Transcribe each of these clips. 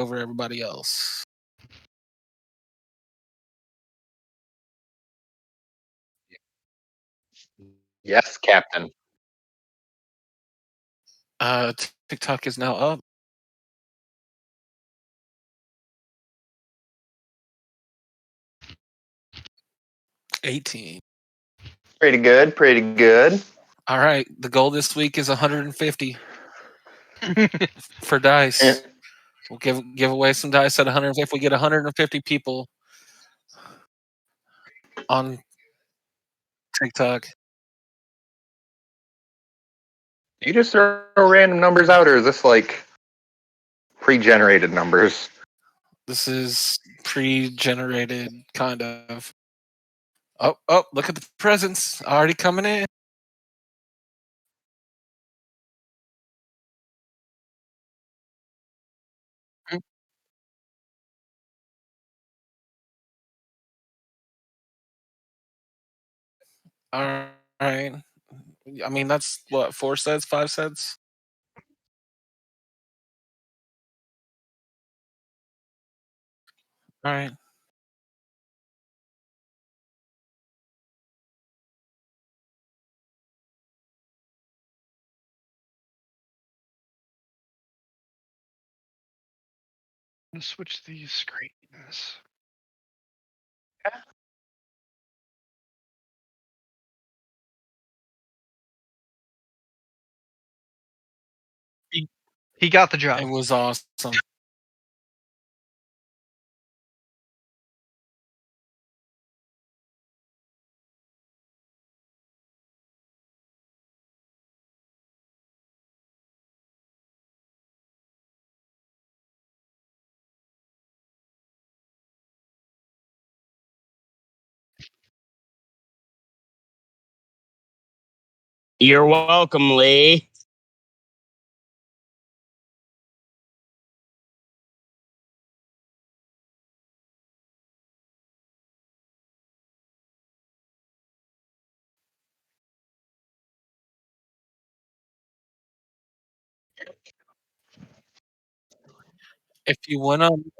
over everybody else. Yes, Captain. TikTok is now up. $18. Pretty good. Pretty good. All right, the goal this week is 150 for dice. We'll give away some dice at 150. If we get 150 people on TikTok. Do you just throw random numbers out, or is this like pre-generated numbers? This is pre-generated, kind of. Oh! Look at the presents already coming in. All right. I mean, that's what, 4 cents, 5 cents. All right. Let's switch these screens. He got the job. It was awesome. You're welcome, Lee. If you win them,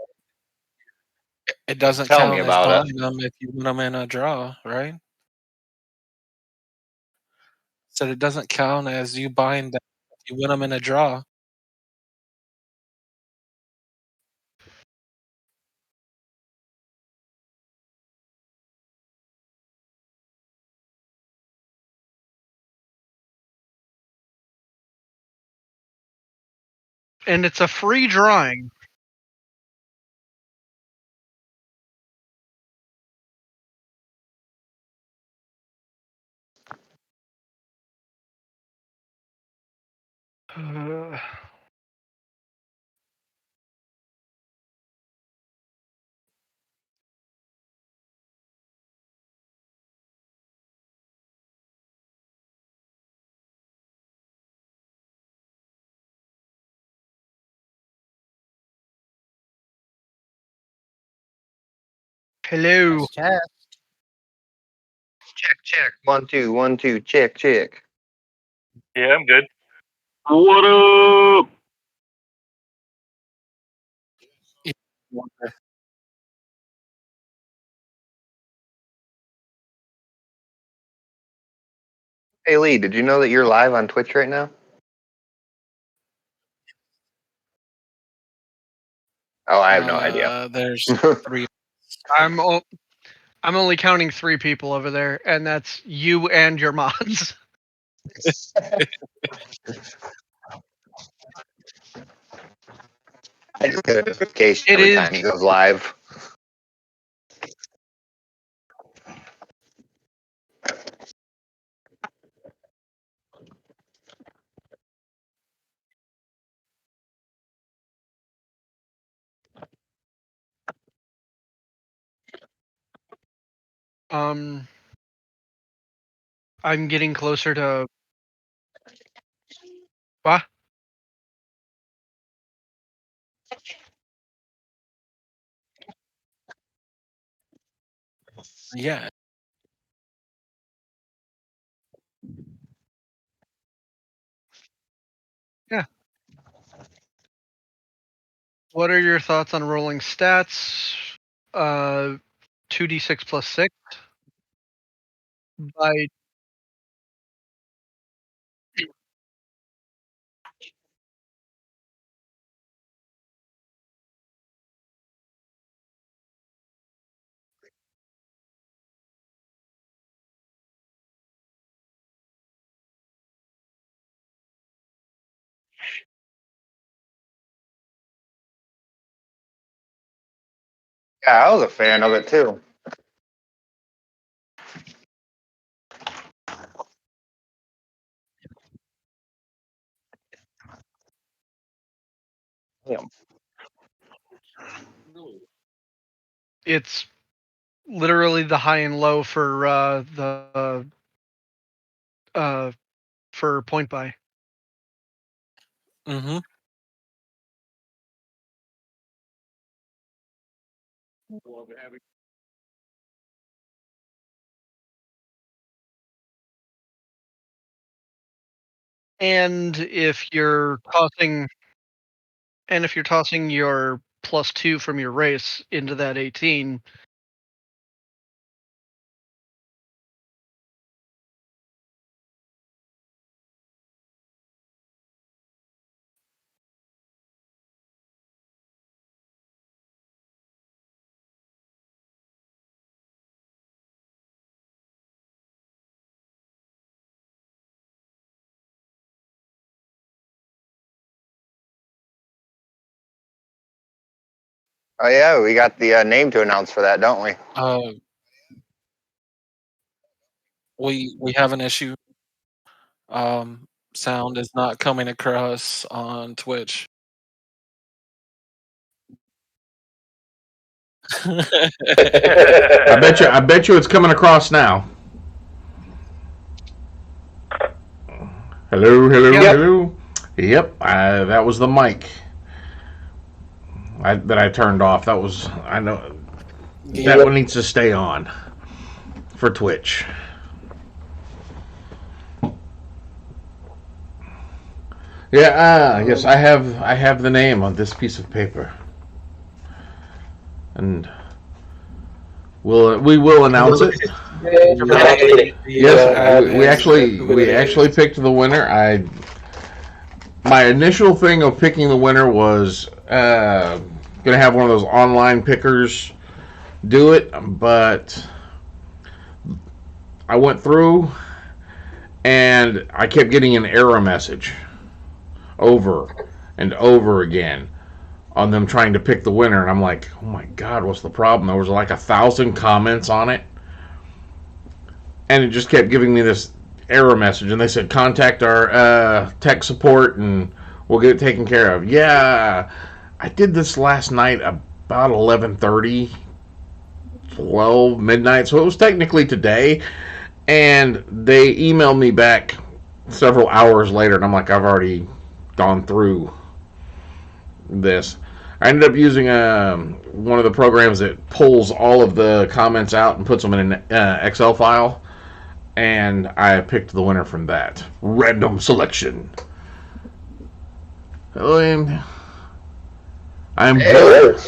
it doesn't Tell me count as about buying it. them if you win them in a draw, right? So it doesn't count as you buying them if you win them in a draw. And it's a free drawing. Hello. Check. Check. 1 2 1 2. Check. Yeah, I'm good. What up? Hey Lee, did you know that you're live on Twitch right now? Oh, I have no idea. There's 3. I'm only counting 3 people over there, and that's you and your mods. I just get a notification It every is- time he goes live. I'm getting closer to. What? Yeah. Yeah. What are your thoughts on rolling stats? 2d6 plus 6 by Yeah, I was a fan of it too. it's literally the high and low for for point buy. Mm-hmm. And if you're tossing your +2 from your race into that 18, Oh yeah, we got the name to announce for that, don't we? We have an issue. Sound is not coming across on Twitch. I bet you it's coming across now. Hello, hello, Yep. hello. Yep, that was the mic that I turned off. That was, I know, that one needs to stay on for Twitch. Yeah, yes, I have the name on this piece of paper, and we will announce it. Yes, we actually picked the winner. My initial thing of picking the winner was gonna have one of those online pickers do it, but I went through and I kept getting an error message over and over again on them trying to pick the winner, and I'm like, oh my god, what's the problem? There was like 1,000 comments on it, and it just kept giving me this error message, and they said contact our tech support and we'll get it taken care of. Yeah, I did this last night about 11:30, 12 midnight, so it was technically today, and they emailed me back several hours later, and I'm like, I've already gone through this. I ended up using one of the programs that pulls all of the comments out and puts them in an Excel file, and I picked the winner from that. Random selection. I'm good.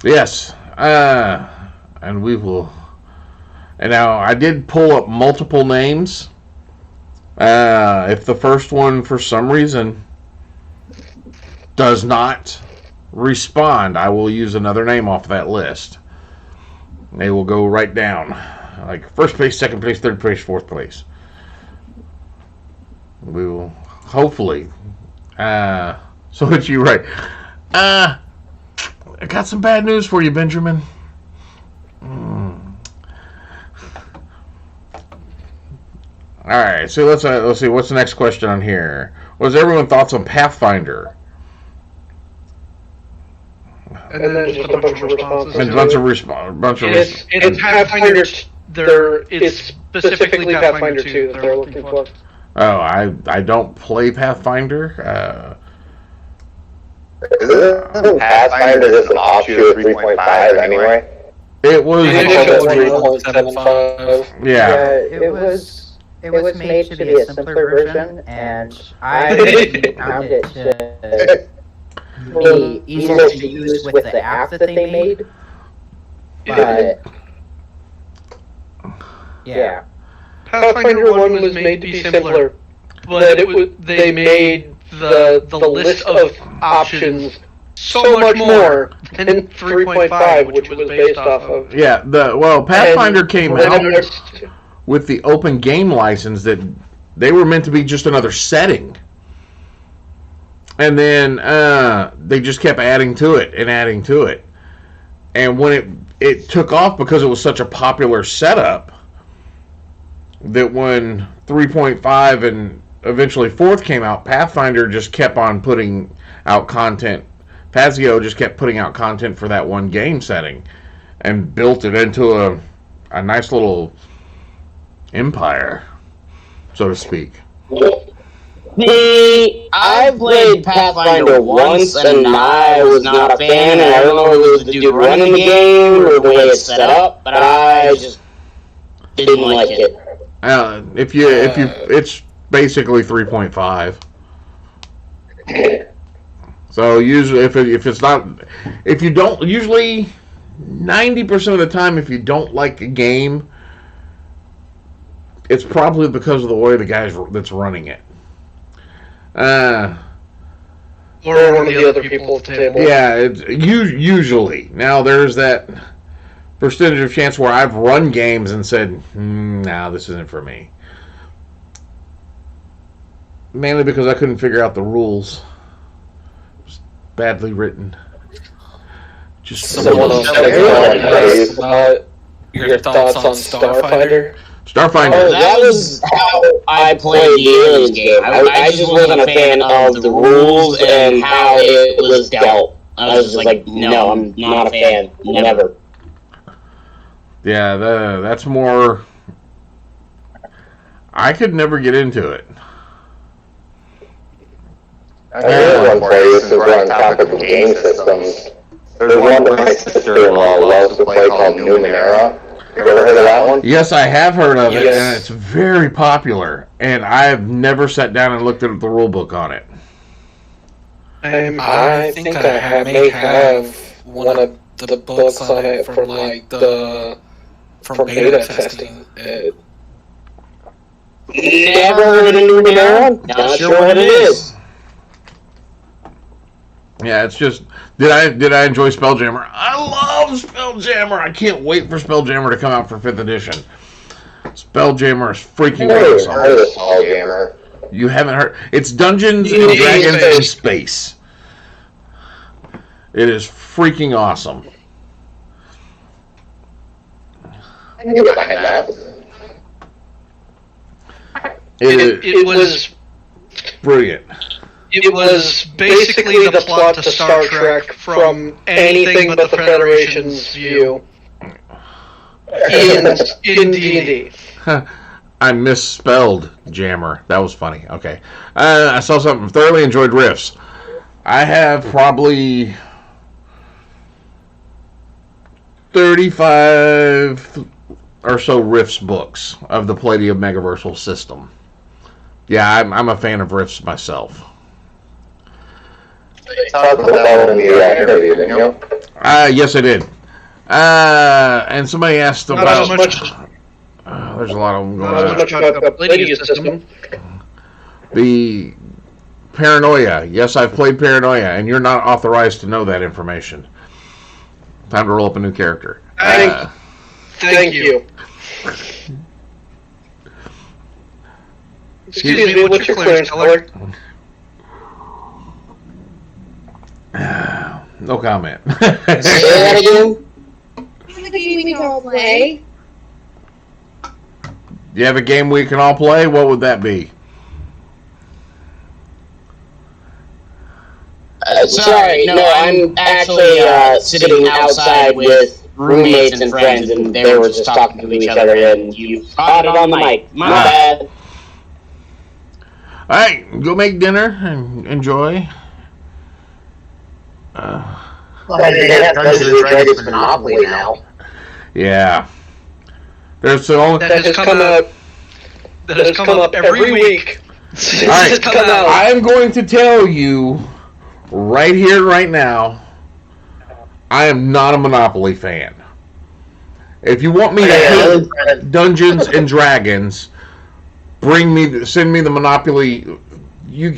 Yes. And we will. And now I did pull up multiple names. If the first one, for some reason, does not respond, I will use another name off that list. They will go right down. Like first place, second place, third place, fourth place. We will hopefully. So it's you, right? I got some bad news for you, Benjamin. All right, so let's see. What's the next question on here? What's everyone's thoughts on Pathfinder? and then just a bunch of responses. And a bunch of It's Pathfinder. It's specifically Pathfinder 2 that they're looking for. Oh, I don't play Pathfinder. Isn't Pathfinder just an offshoot of 3.5 anyway? It was. Yeah. It was made to be a simpler version, and I found it to be easier to use with the app that they made. But yeah, Pathfinder 1 was made to be simpler, but they made the list of options so much more than 3.5, which was based off of. Yeah, Pathfinder came out with the open game license that they were meant to be just another setting. And then they just kept adding to it and adding to it. And when it took off because it was such a popular setup, that when 3.5 and eventually 4th came out, Pathfinder just kept on putting out content. Pazio just kept putting out content for that one game setting and built it into a nice little empire, so to speak. I played Pathfinder once and I was not a fan, and I don't know if it was the dude running the game or the way it's set up, but I just didn't like it. It's basically 3.5. So usually, if you don't, usually 90% of the time, if you don't like a game, it's probably because of the way the guy that's running it. Or one of the other people at the table. Yeah, it's usually. Now there's that percentage of chance where I've run games and said, "No, this isn't for me." Mainly because I couldn't figure out the rules. It was badly written. Just Someone else your thoughts on Starfighter? Starfinder. Oh, that was how I played the Aliens game. I just wasn't a fan of the rules and how it was dealt. I was just like, no, I'm not a fan. Never. Yeah, that's more... I could never get into it. I heard one place, since we're on topic of game systems, there's one that my sister-in-law loves to play called Numenera. You ever heard of that one? Yes, I have heard of it, and it's very popular. And I've never sat down and looked at the rule book on it. I think I may have one of the books on it from beta testing. Never heard of Numenera? Not sure what it is. Yeah, it's just... Did I enjoy Spelljammer? I love Spelljammer! I can't wait for Spelljammer to come out for 5th edition. Spelljammer is freaking awesome. I've heard of Spelljammer. You haven't heard... It's Dungeons and Dragons in space. It is freaking awesome. I can get behind that. It was brilliant. It was basically the plot to Star Trek from anything but the Federation's view in D&D. I misspelled Jammer. That was funny. Okay. I saw something. Thoroughly enjoyed Rifts. I have probably 35 or so Rifts books of the Palladium Megaversal system. Yeah, I'm a fan of Rifts myself. Talk about that in the interview, didn't you? Yes, I did. And somebody asked about... there's a lot of them going on. Not much about the Palladium system. The Paranoia. Yes, I've played Paranoia, and you're not authorized to know that information. Time to roll up a new character. Thank you. Excuse me, what's your clearance color? No comment. Say that again? The game we can all play. You have a game we can all play? What would that be? Sorry, no, I'm actually sitting outside with roommates and friends, and they were just talking to each other, and you caught it on the mic. My bad. Alright, go make dinner and enjoy. They have Dungeons and Dragons Monopoly now. Yeah. There's the only... That has come up every week. Alright, I'm going to tell you right here, right now, I am not a Monopoly fan. If you want me to hate Dungeons and Dragons, send me the Monopoly.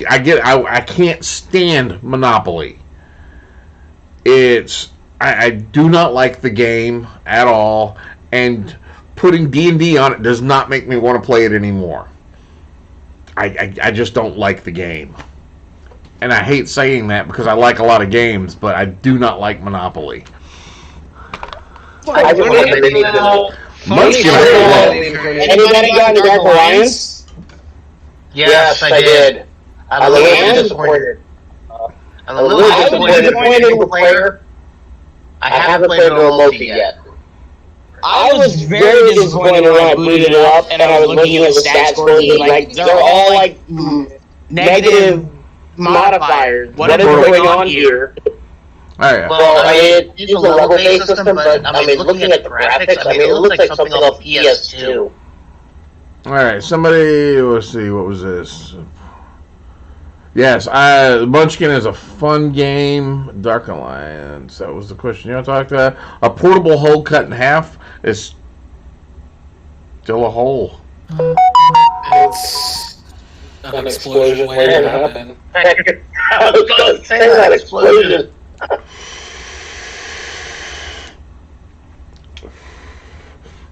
I can't stand Monopoly. I do not like the game at all, and putting D&D on it does not make me want to play it anymore. I just don't like the game. And I hate saying that because I like a lot of games, but I do not like Monopoly. Anybody got into Dark Alliance? Yes, I did. I'm a little disappointed. I'm a little disappointed with the player. I haven't played Normal Multi yet. I was very disappointed when I booted it up and I was looking at the stat scores. Like, they're all like negative modifiers. What is going on here? Alright. Well, it's a level-based system, but I mean, looking at the graphics, I mean, it looks like something off PS2. Alright, somebody, let's see, what was this? Yes, Munchkin is a fun game. Dark Alliance, that was the question you want to talk about. A portable hole cut in half is still a hole. It's an explosion waiting to happen. I was going to say that explosion.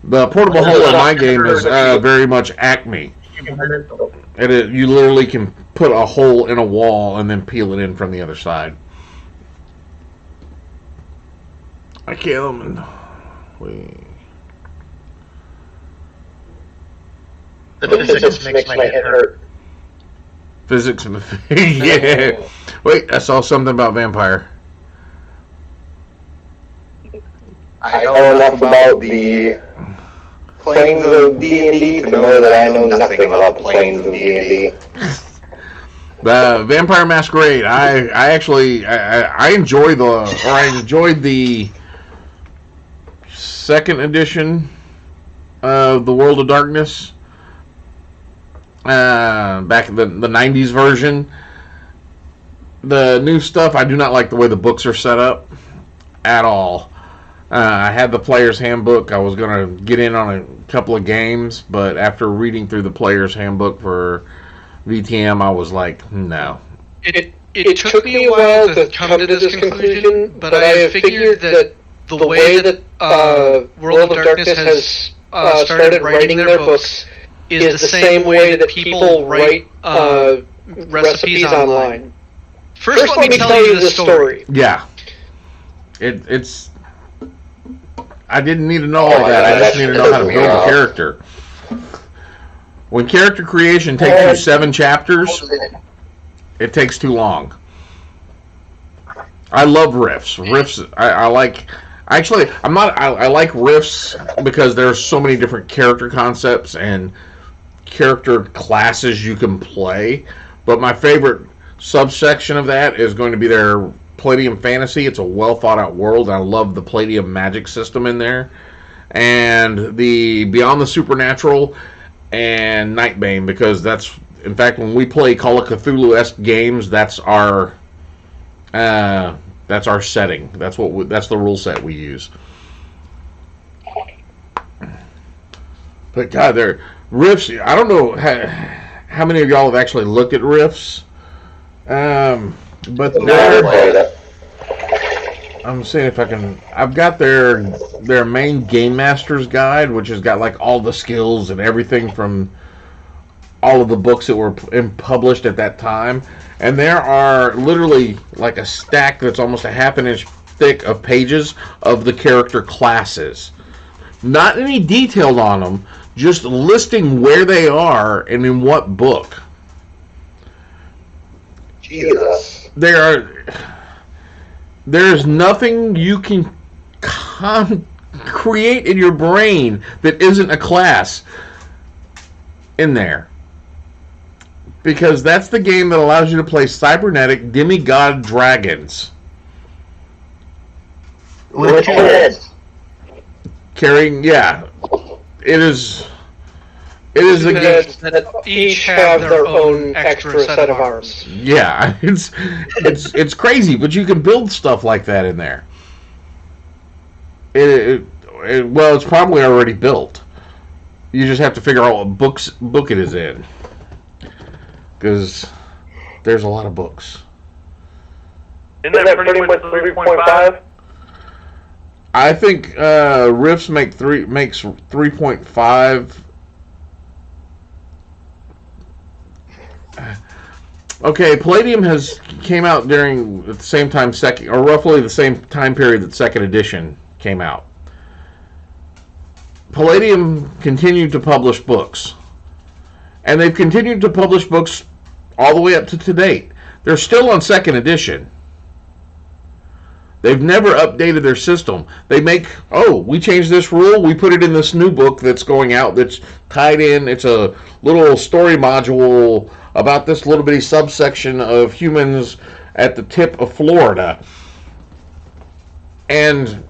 The portable hole in my game is very much Acme. You literally can put a hole in a wall and then peel it in from the other side. I kill him and The physics makes my head hurt. Physics, yeah. Wait, I saw something about vampire. I know enough about the planes of D&D to know that I know nothing about the planes of D&D. The Vampire Masquerade. I enjoyed the second edition of the World of Darkness. Back in the 90s version. The new stuff, I do not like the way the books are set up at all. I had the player's handbook. I was going to get in on a couple of games, but after reading through the player's handbook for VTM, I was like, no. It took me a while to come to this conclusion, but I have figured that the way that World of Darkness has started writing their books is the same way that people write recipes online. First, let me tell you the story. Yeah. It's... I didn't need to know all that. I just need to know how to build a character. When character creation takes you 7 chapters, it takes too long. I love riffs. Riffs, I like... Actually, I like riffs because there's so many different character concepts and character classes you can play. But my favorite subsection of that is going to be their Palladium Fantasy. It's a well thought out world. I love the Palladium magic system in there, and the Beyond the Supernatural and Nightbane, because that's, in fact, when we play Call of Cthulhu-esque games, that's our setting. That's the rule set we use. But God, they're riffs. I don't know how many of y'all have actually looked at riffs. But I'm seeing if I can. I've got their main Game Master's Guide, which has got like all the skills and everything from all of the books that were published at that time. And there are literally like a stack that's almost a half an inch thick of pages of the character classes. Not any detailed on them, just listing where they are and in what book. Jesus. There's nothing you can create in your brain that isn't a class in there. Because that's the game that allows you to play cybernetic demigod dragons. With kids. Carrying, yeah. It is... It is a game that each have their own extra set of arms. Yeah, it's crazy, but you can build stuff like that in there. Well, it's probably already built. You just have to figure out what book it is in, because there's a lot of books. Isn't that pretty much 3.5? I think Rifts makes 3.5. Okay, Palladium came out during the same time roughly the same time period that second edition came out. Palladium continued to publish books, and they've continued to publish books all the way up to date. They're still on second edition. They've never updated their system. They we changed this rule, we put it in this new book that's going out that's tied in. It's a little story module about this little bitty subsection of humans at the tip of Florida. And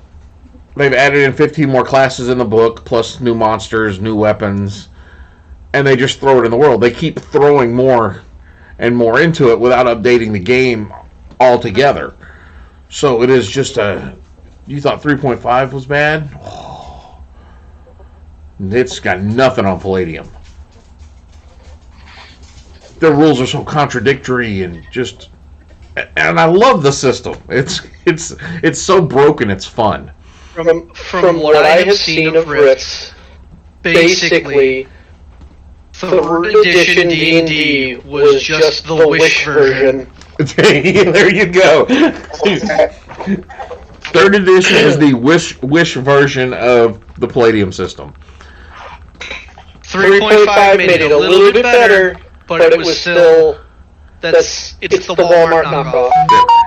they've added in 15 more classes in the book, plus new monsters, new weapons, and they just throw it in the world. They keep throwing more and more into it without updating the game altogether. So it is just you thought 3.5 was bad? Oh, it's got nothing on Palladium. The rules are so contradictory and I love the system. It's so broken, it's fun. From what I have seen of Rifts, basically, 3rd edition D&D was just the Wish version. There you go. 3rd edition is the Wish version of the Palladium system. 3.5 made it a little bit better, but it was still... It's the Walmart knockoff.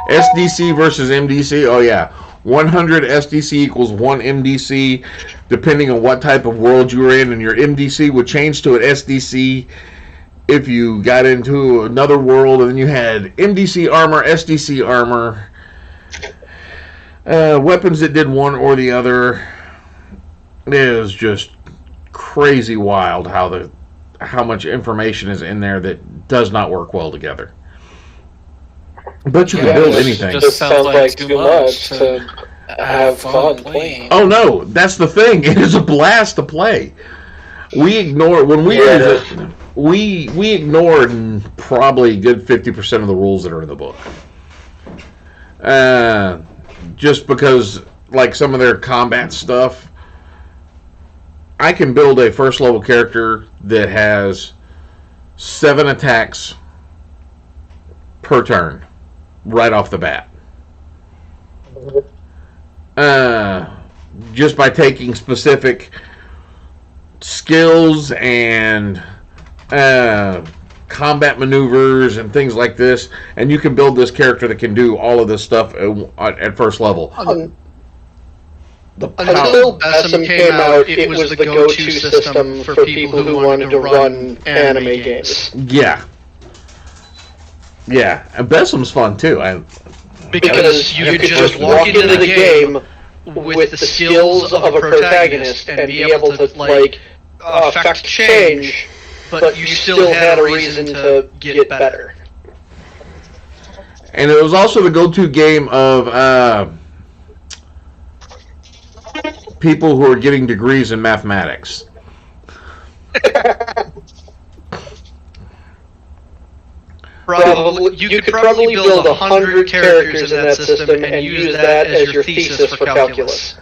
SDC versus MDC, oh yeah. 100 SDC equals 1 MDC, depending on what type of world you were in, and your MDC would change to an SDC if you got into another world, and then you had MDC armor, SDC armor, weapons that did one or the other. It is just crazy wild how much information is in there that does not work well together. But you can build anything. It just sounds like too much to have fun playing. Oh no, that's the thing. It is a blast to play. We ignored probably a good 50% of the rules that are in the book. Just because, like, some of their combat stuff, I can build a first level character that has 7 attacks per turn, right off the bat. Just by taking specific skills and combat maneuvers and things like this, and you can build this character that can do all of this stuff at first level. Until SM came out, it was the go-to system for people who wanted to run anime games. Yeah, and Bessem's fun too. Because you could just walk into the game with the skills of a protagonist and be able to, like, affect change, but you still had a reason to get better. And it was also the go-to game of people who are getting degrees in mathematics. You could probably build 100 characters in that system and use that as your thesis for calculus.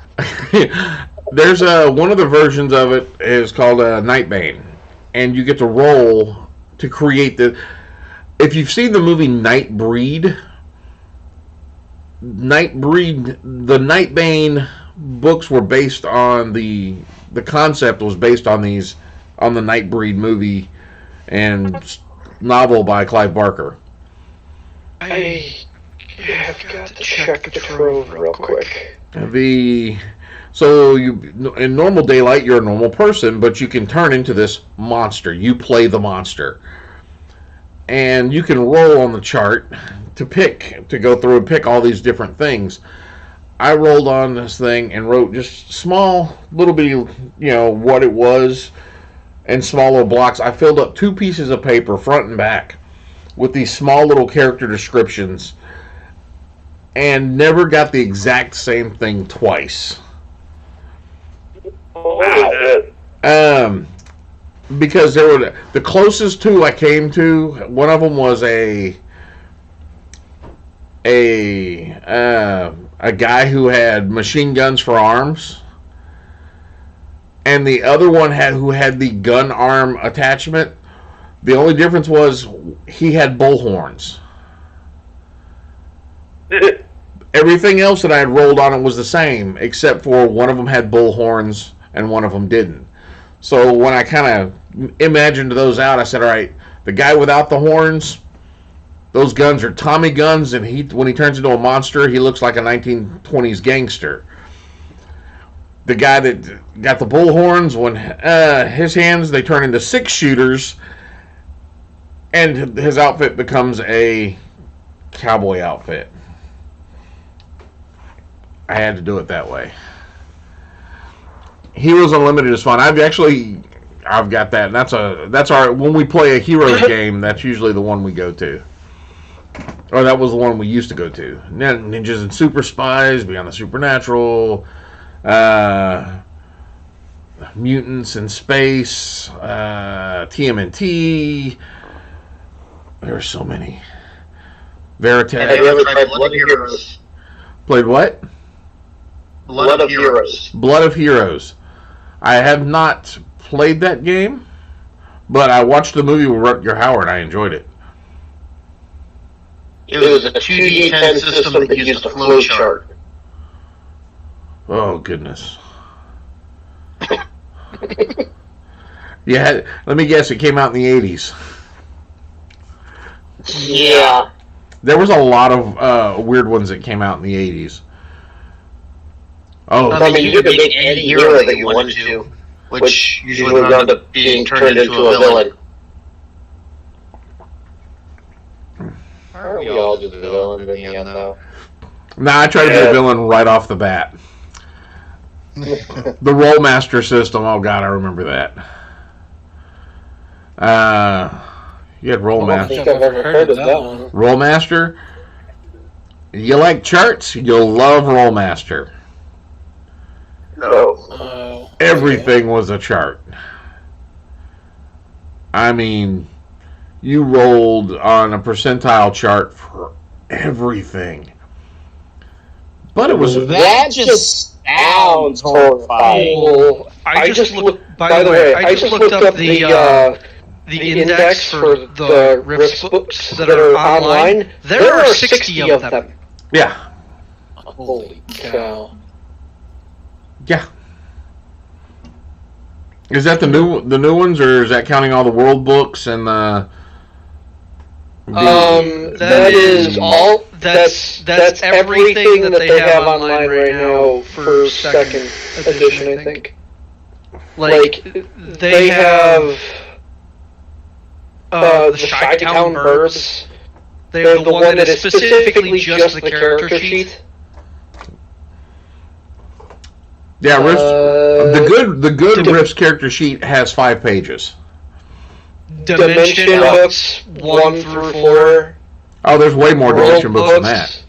There's one of the versions of it is called Nightbane, and you get to roll to create the. If you've seen the movie Nightbreed, the Nightbane books were based on the concept was based on the Nightbreed movie and novel by Clive Barker. I have got to check the trove real quick. So in normal daylight, you're a normal person, but you can turn into this monster. You play the monster. And you can roll on the chart to go through and pick all these different things. I rolled on this thing and wrote just small, little bitty, what it was. in small little blocks. I filled up 2 pieces of paper, front and back, with these small little character descriptions, and never got the exact same thing twice. Wow. Because there were the closest 2 I came to. One of them was a guy who had machine guns for arms, and the other one who had the gun arm attachment. The only difference was he had bullhorns. Everything else that I had rolled on it was the same, except for one of them had bullhorns and one of them didn't. So when I kind of imagined those out, I said, all right, the guy without the horns, those guns are Tommy guns, and when he turns into a monster, he looks like a 1920s gangster. The guy that got the bullhorns, when his hands, they turn into 6-shooters, and his outfit becomes a cowboy outfit. I had to do it that way. Heroes Unlimited is fun. I've got that, and that's our when we play a Heroes game, that's usually the one we go to. Or that was the one we used to go to. Ninjas and Super Spies, Beyond the Supernatural, Mutants in Space, TMNT. There are so many. Veritas. Have you ever tried Blood of Heroes? Played what? Blood of Heroes. Blood of Heroes. I have not played that game, but I watched the movie with Rutger Hauer and I enjoyed it. It was a 2D10 system that used a flow chart. Oh, goodness. Yeah, let me guess, it came out in the 80s. Yeah. There was a lot of weird ones that came out in the 80s. Oh, I mean, you could make any hero that you wanted to, which usually wound up being turned into a villain. Aren't we all just villains in the end, though? Nah, I tried to be a villain right off the bat. The Rollmaster system, oh god, I remember that. You had I don't Rollmaster. think I've ever heard of that one. Rollmaster? You like charts? You'll love Rollmaster. No. Everything was a chart. I mean, you rolled on a percentile chart for everything. But it was... That just sounds horrifying. Well, I just looked. By the way, I just looked up the index for the Rifts books that are online. There are 60 of them. Yeah. Holy cow! Yeah. Is that the new ones, or is that counting all the world books and the... That is all. That's everything that they have online right now for second edition, I think. Like they have the Chi-Town Burbs. They have the one that is specifically just the character sheet. Yeah, the good Rifts character sheet has 5 pages. Dimension books 1 through 4. Oh, there's way more Dimension books than that.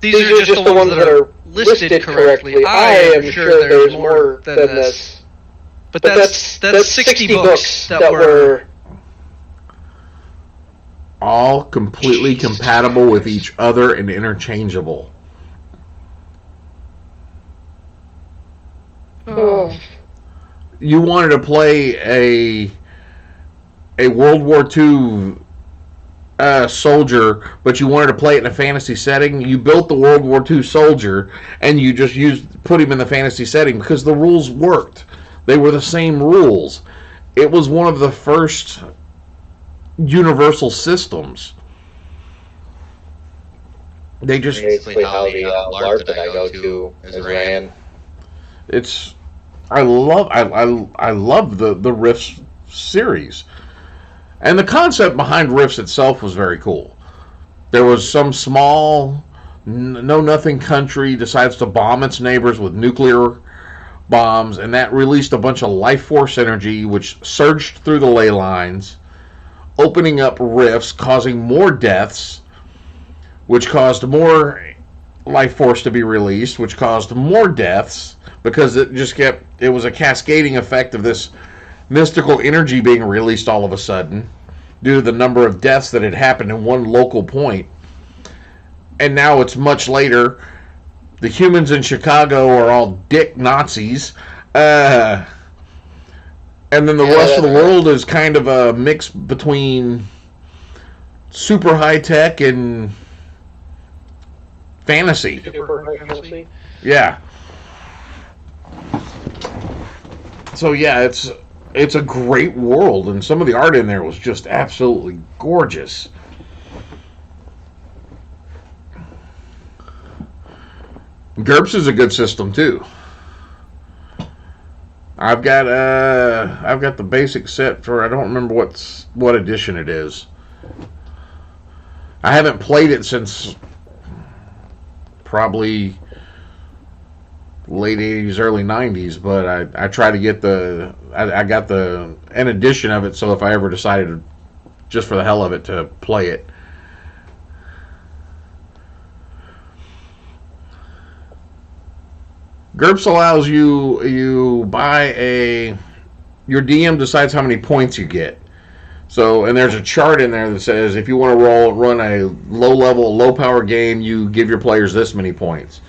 These are just the ones that are listed correctly. I am sure there's more than this. But that's 60 books that were... all completely compatible with each other and interchangeable. Oh. You wanted to play a World War II soldier, but you wanted to play it in a fantasy setting. You built the World War II soldier, and you just put him in the fantasy setting because the rules worked. They were the same rules. It was one of the first universal systems. They just Basically how the LARP that I go to is ran. it's I love the Rifts series. And the concept behind Rifts itself was very cool. There was some small know-nothing country decides to bomb its neighbors with nuclear bombs, and that released a bunch of life force energy, which surged through the ley lines, opening up rifts, causing more deaths, which caused more life force to be released, which caused more deaths, because it was a cascading effect of this mystical energy being released all of a sudden due to the number of deaths that had happened in one local point. And now it's much later. The humans in Chicago are all dick Nazis. And then the rest of the world is kind of a mix between super high tech and fantasy. Yeah. So yeah, it's a great world, and some of the art in there was just absolutely gorgeous. GURPS is a good system too. I've got the basic set for, I don't remember what edition it is. I haven't played it since probably late 80s, early 90s, but I try to get I got an edition of it, so if I ever decided just for the hell of it to play it. GURPS allows you buy your DM decides how many points you get. So, and there's a chart in there that says if you want to run a low power game, you give your players this many points.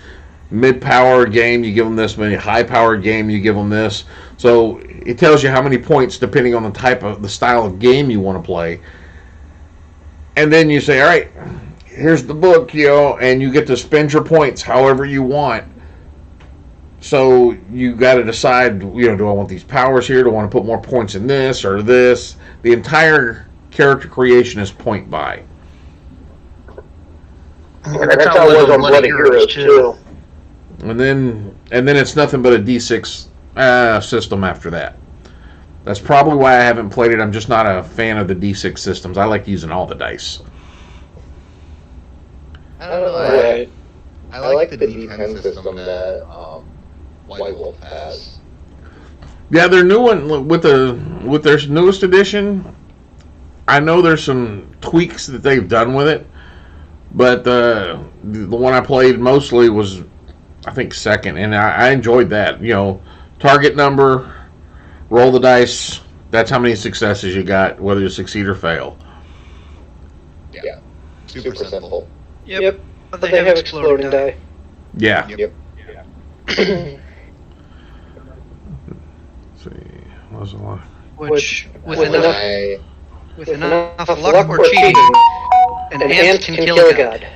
Mid-power game, you give them this many. High-power game, you give them this. So it tells you how many points depending on the style of game you want to play. And then you say, all right, here's the book, and you get to spend your points however you want. So you got to decide, do I want these powers here? Do I want to put more points in this or this? The entire character creation is point by. Yeah, that's how it was on Bloody Heroes too. And then it's nothing but a D6 system after that. That's probably why I haven't played it. I'm just not a fan of the D6 systems. I like using all the dice. I don't know. I like the D10 system that White Wolf has. Yeah, their new one with their newest edition. I know there's some tweaks that they've done with it, but the one I played mostly was, I think, second, and I enjoyed that. Target number, roll the dice. That's how many successes you got, whether you succeed or fail. Yeah, super simple. Yep. But they have exploding die. Yeah. Yep. Let's see. What was the one? Which with enough luck or cheating, an ant can kill a god.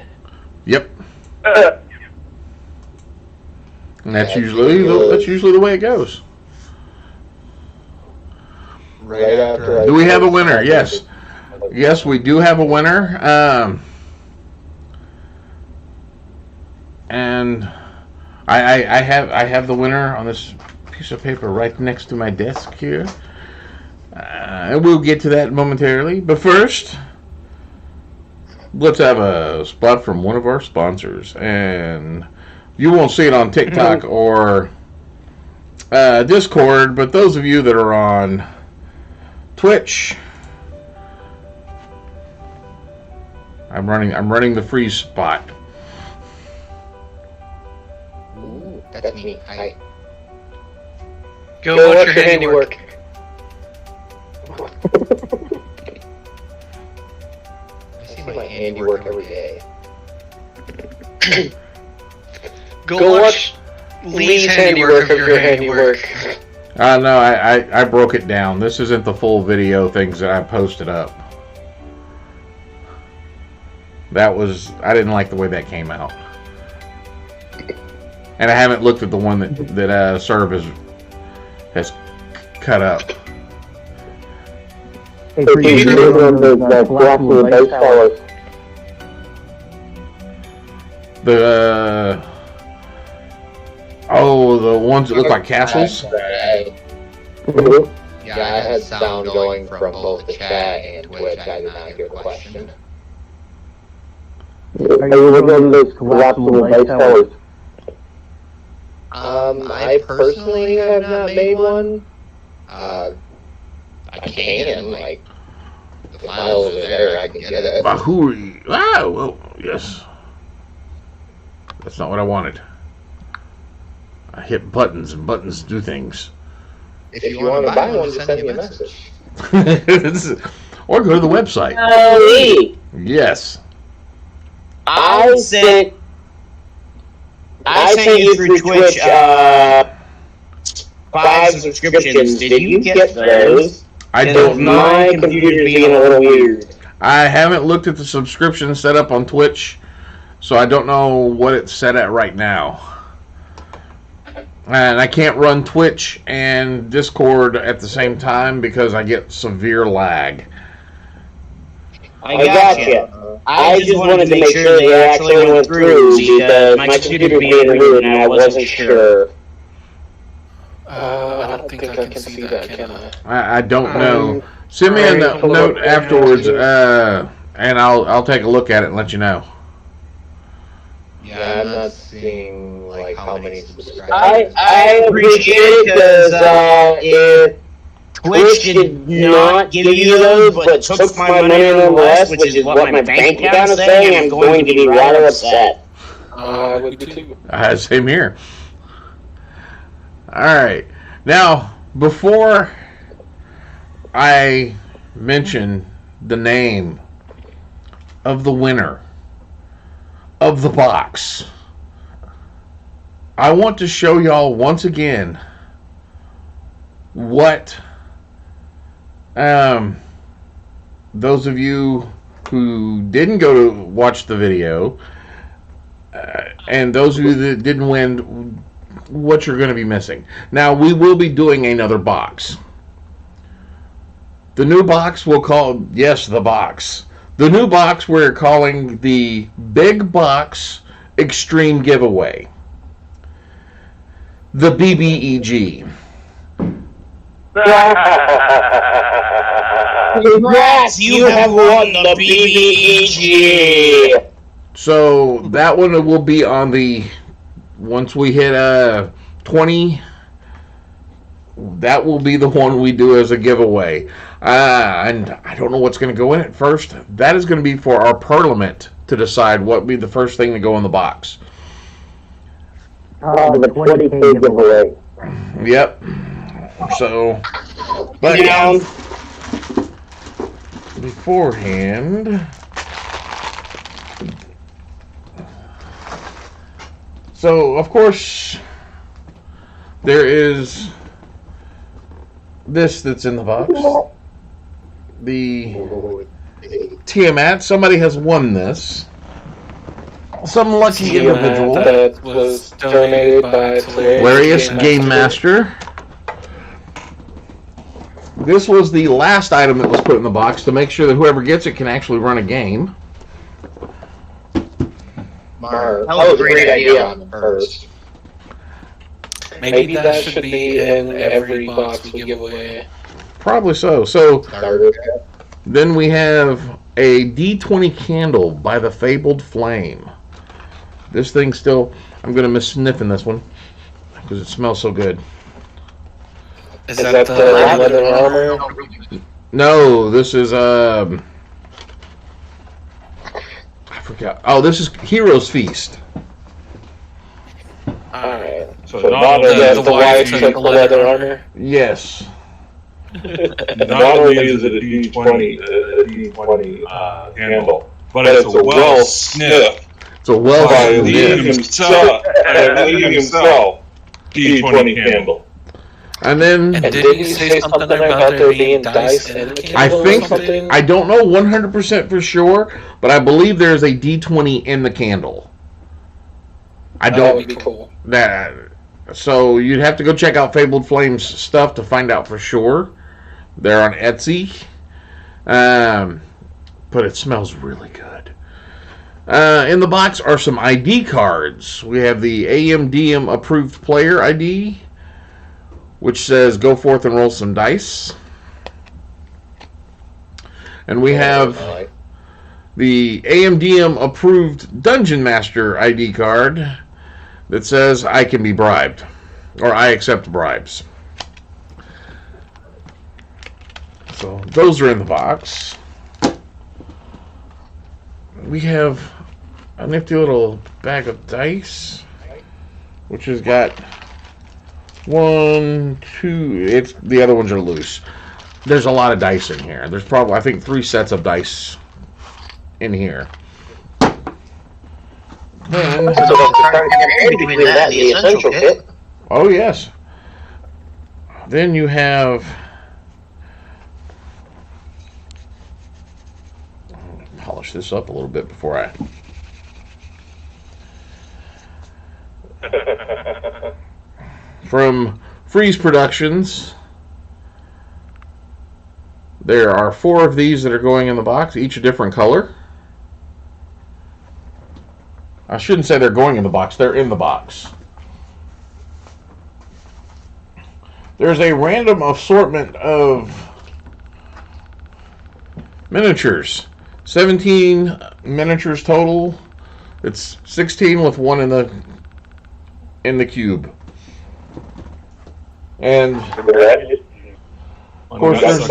Yep. And that's usually the way it goes. Right after. Do we have a winner? Yes. Yes, we do have a winner. And I have the winner on this piece of paper right next to my desk here. We'll get to that momentarily. But first, let's have a spot from one of our sponsors. And you won't see it on TikTok or Discord, but those of you that are on Twitch, I'm running the free spot. Ooh, that's me. Hi. Go watch your handiwork. I see my handiwork every day. Go watch Lee's handiwork of your handiwork. No, I broke it down. This isn't the full video things that I posted up. I didn't like the way that came out. And I haven't looked at the one that Serve has cut up. Hey, the ones that look like castles? Yeah, I had sound going from both the chat and Twitch. I did not hear the question. Are you looking at those collapsible dice towers? I personally have not made one. I can, like, the files are there, I can get it. Bahuri. Ah, well, yes. That's not what I wanted. I hit buttons, and buttons do things. If you want to buy one, just send me a message. Or go to the website. Holy! Yes. I sent you through Twitch 5 subscriptions. Did you get those? I don't know. My computer's being a little weird. I haven't looked at the subscription setup on Twitch, so I don't know what it's set at right now. And I can't run Twitch and Discord at the same time because I get severe lag. I gotcha. I just wanted to make sure they actually went through because my computer being weird and I wasn't sure. I don't think I can see that, can I? I don't know. Send me a note afterwards, and I'll take a look at it and let you know. Yeah, I'm not seeing, like, how many subscribers. I appreciate it because if Twitch did not give you those, but took my money nonetheless, which is what my bank account is saying, I'm going to be rather upset. I would be too. Same here. Alright. Now, before I mention the name of the winner of the box, I want to show y'all once again what those of you who didn't go to watch the video and those of you that didn't win, what you're going to be missing. Now, we will be doing another box. The new box we'll call, yes, the box. The new box we're calling the Big Box Extreme Giveaway. The BBEG. Congrats, you have won the BBEG! So, that one will be on the, once we hit 20, that will be the one we do as a giveaway. And I don't know what's going to go in it first. That is going to be for our Parliament to decide what will be the first thing to go in the box. The 20K giveaway. Yep. So, but beforehand, so of course there is this that's in the box. The Tiamat. Somebody has won this. Some lucky individual. That was donated by Hilarious Game Master. This was the last item that was put in the box to make sure that whoever gets it can actually run a game. That was a great idea on first. Maybe that should be in every box we give away. Probably so. So then we have a D20 candle by the Fabled Flame. This thing still, I'm going to miss sniffing this one because it smells so good. Is that the leather armor? No, this is I forgot. Oh, this is Hero's Feast. Alright. So Not the wife took the leather armor? Yes. not only is it a D20 handle, but it's a well sniffed It's a well by sniffed. Lee himself D20 handle. And then And did you say something about there being dice in the candle I or think something? I don't know 100% for sure, but I believe there's a D20 in the candle. I That don't. would be cool. That, so you'd have to go check out Fabled Flames stuff to find out for sure. They're on Etsy, but it smells really good. In the box are some ID cards. We have the AMDM approved player ID, which says "Go forth and roll some dice," and we have the AMDM approved Dungeon Master ID card, that says I can be bribed, or I accept bribes. So those are in the box. We have a nifty little bag of dice, which has got 1, 2. The other ones are loose. There's a lot of dice in here. There's probably, I think, 3 sets of dice in here. Then, Between that and the essential kit. oh yes. Then you have polish this up a little bit before I. From Freeze Productions, there are 4 of these that are going in the box, each a different color. I shouldn't say they're going in the box, they're in the box. There's a random assortment of miniatures. 17 miniatures total. It's 16 with 1 in the cube. And of course there's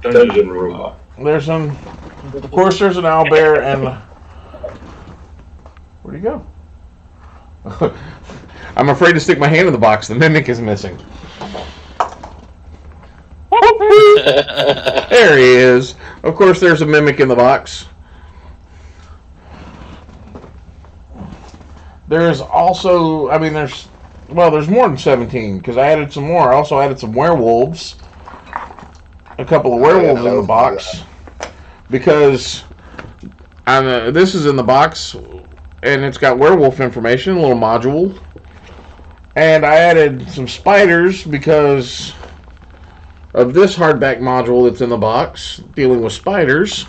Dungeon robot. there's an owlbear and where'd he go? I'm afraid to stick my hand in the box. The mimic is missing. There he is. Of course, there's a mimic in the box. There's also, there's more than 17 because I added some more. I also added some werewolves. A couple of werewolves in the box because this is in the box and it's got werewolf information, a little module. And I added some spiders because of this hardback module that's in the box, dealing with spiders.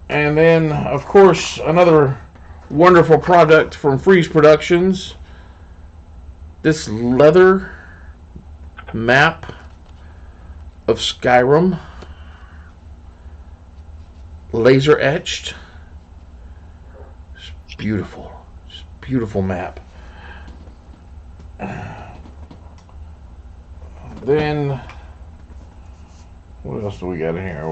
And then, of course, another wonderful product from Freeze Productions. This leather map of Skyrim. Laser etched. It's beautiful. It's a beautiful map. Then, what else do we got in here?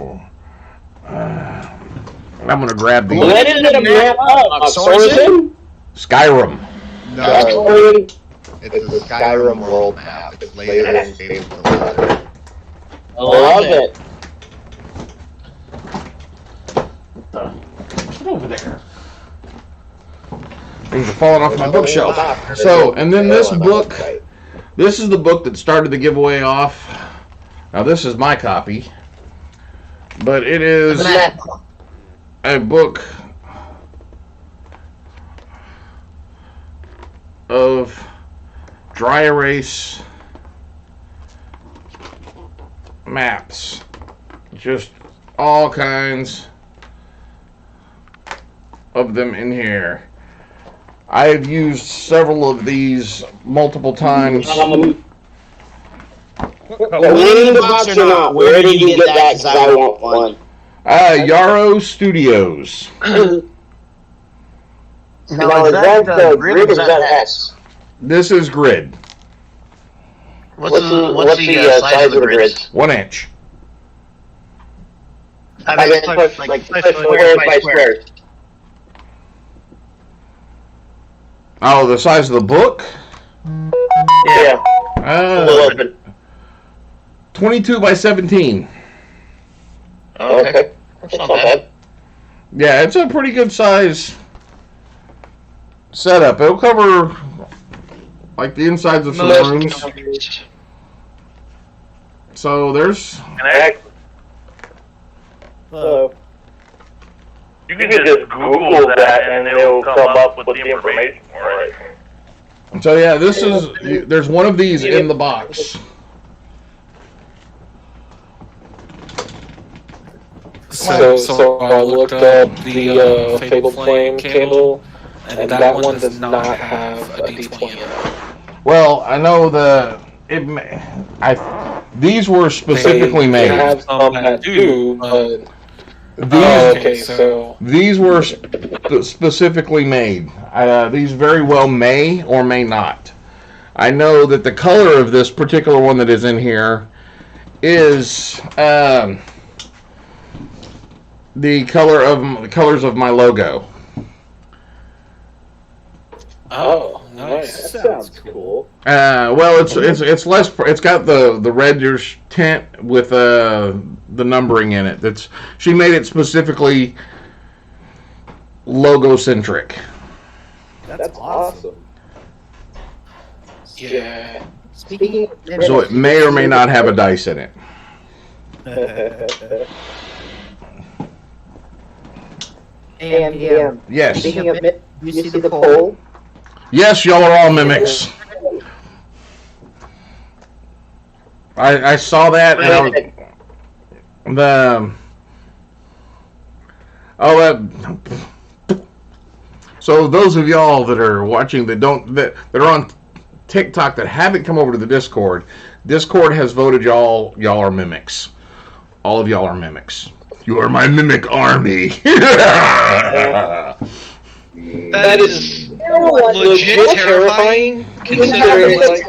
I'm going to grab the... What is it a map of? Sorensen? Skyrim. No, it's the Skyrim world map. It's later in Game of Thrones. I love it. Get over there. Things are falling off my bookshelf. So, and then this book... This is the book that started the giveaway off. Now this is my copy, but it is a book of dry erase maps. Just all kinds of them in here. I have used several of these multiple times. Winning the box or not, where did you get that? Because I want one. Yarrow Studios. Now, is that Grid or is that S? This is Grid. What's the size of the grids? 1 inch. I mean, like square by square. Oh, the size of the book? Yeah. 22 by 17. Okay. That's not bad. Yeah, it's a pretty good size setup. It'll cover like the insides of some rooms. So there's... Hello. You can just Google that and it'll come up with the information for it. So yeah, this is... There's one of these in the box. So I looked up the Fabled Flame candle, and that one does not have a D20 in it. Well, I know these were specifically made. They have some that do, but These were specifically made. These very well may or may not. I know that the color of this particular one that is in here is the colors of my logo. Oh, nice. That sounds cool. Well, it's less. It's got the reddish tint with the numbering in it. She made it specifically logo centric. That's awesome. Yeah. Speaking of So it may or may not have a dice in it. and Yes. speaking of it, you see the poll? Yes, y'all are all mimics. I saw that. And so those of y'all that are watching that are on TikTok that haven't come over to the Discord has voted y'all are mimics. All of y'all are mimics. You are my mimic army. That is legit terrifying, considering like.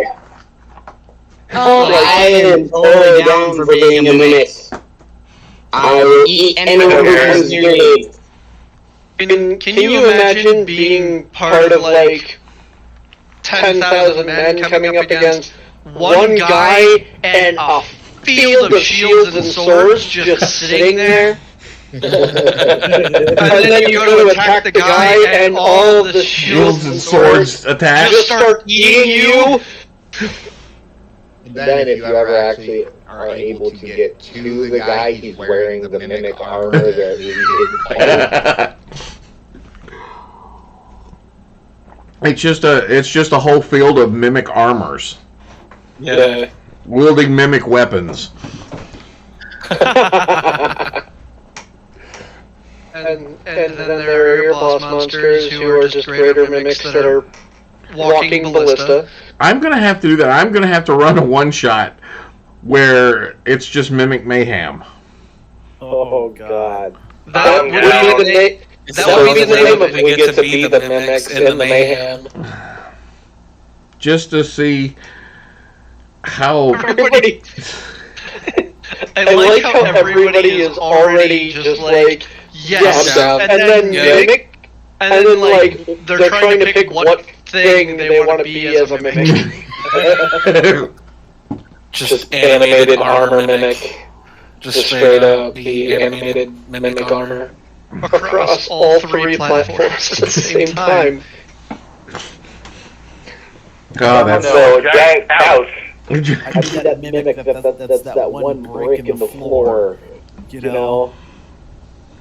I am totally down for being a mimic. I will eat anyone who comes near me. Can you imagine being part of like 10,000 men coming up against one guy and a field of shields and swords just sitting there? And then you go to attack the guy and all of the shields and swords attack. just start eating you? And then if you ever actually are able to get to the guy, he's wearing the mimic armor that It's just a whole field of mimic armors. Yeah. Wielding mimic weapons. And then there are your boss monsters who are just greater mimics that are walking ballista. I'm gonna have to do that. I'm gonna have to run a one-shot where it's just mimic mayhem. Oh God. That would be the name. That would be the name of we get to be the mimics in the mayhem. Just to see how. Everybody. I like how everybody is already just like, yes, and then mimic, and then like they're trying to pick what thing they want to be as a mimic. Just animated armor mimic. Just straight up the animated mimic armor. Across all three platforms at the same time. God, that's So, giant house. I do that mimic that's that one brick in the floor, you know?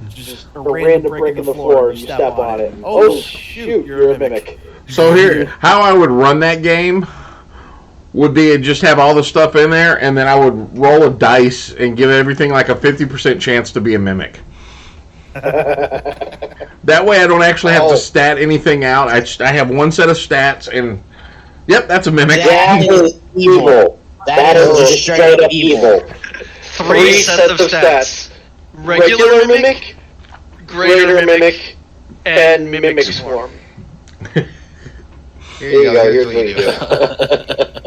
Just a random brick in the floor, you step on it. Oh shoot, you're a mimic. So here, how I would run that game would be to just have all the stuff in there, and then I would roll a dice and give everything like a 50% chance to be a mimic. That way I don't actually have to stat anything out. I have one set of stats, and yep, that's a mimic. That is evil. That is just straight up evil. Three sets of stats. Regular mimic, greater mimic, and mimic swarm. Here you go, here's what you do.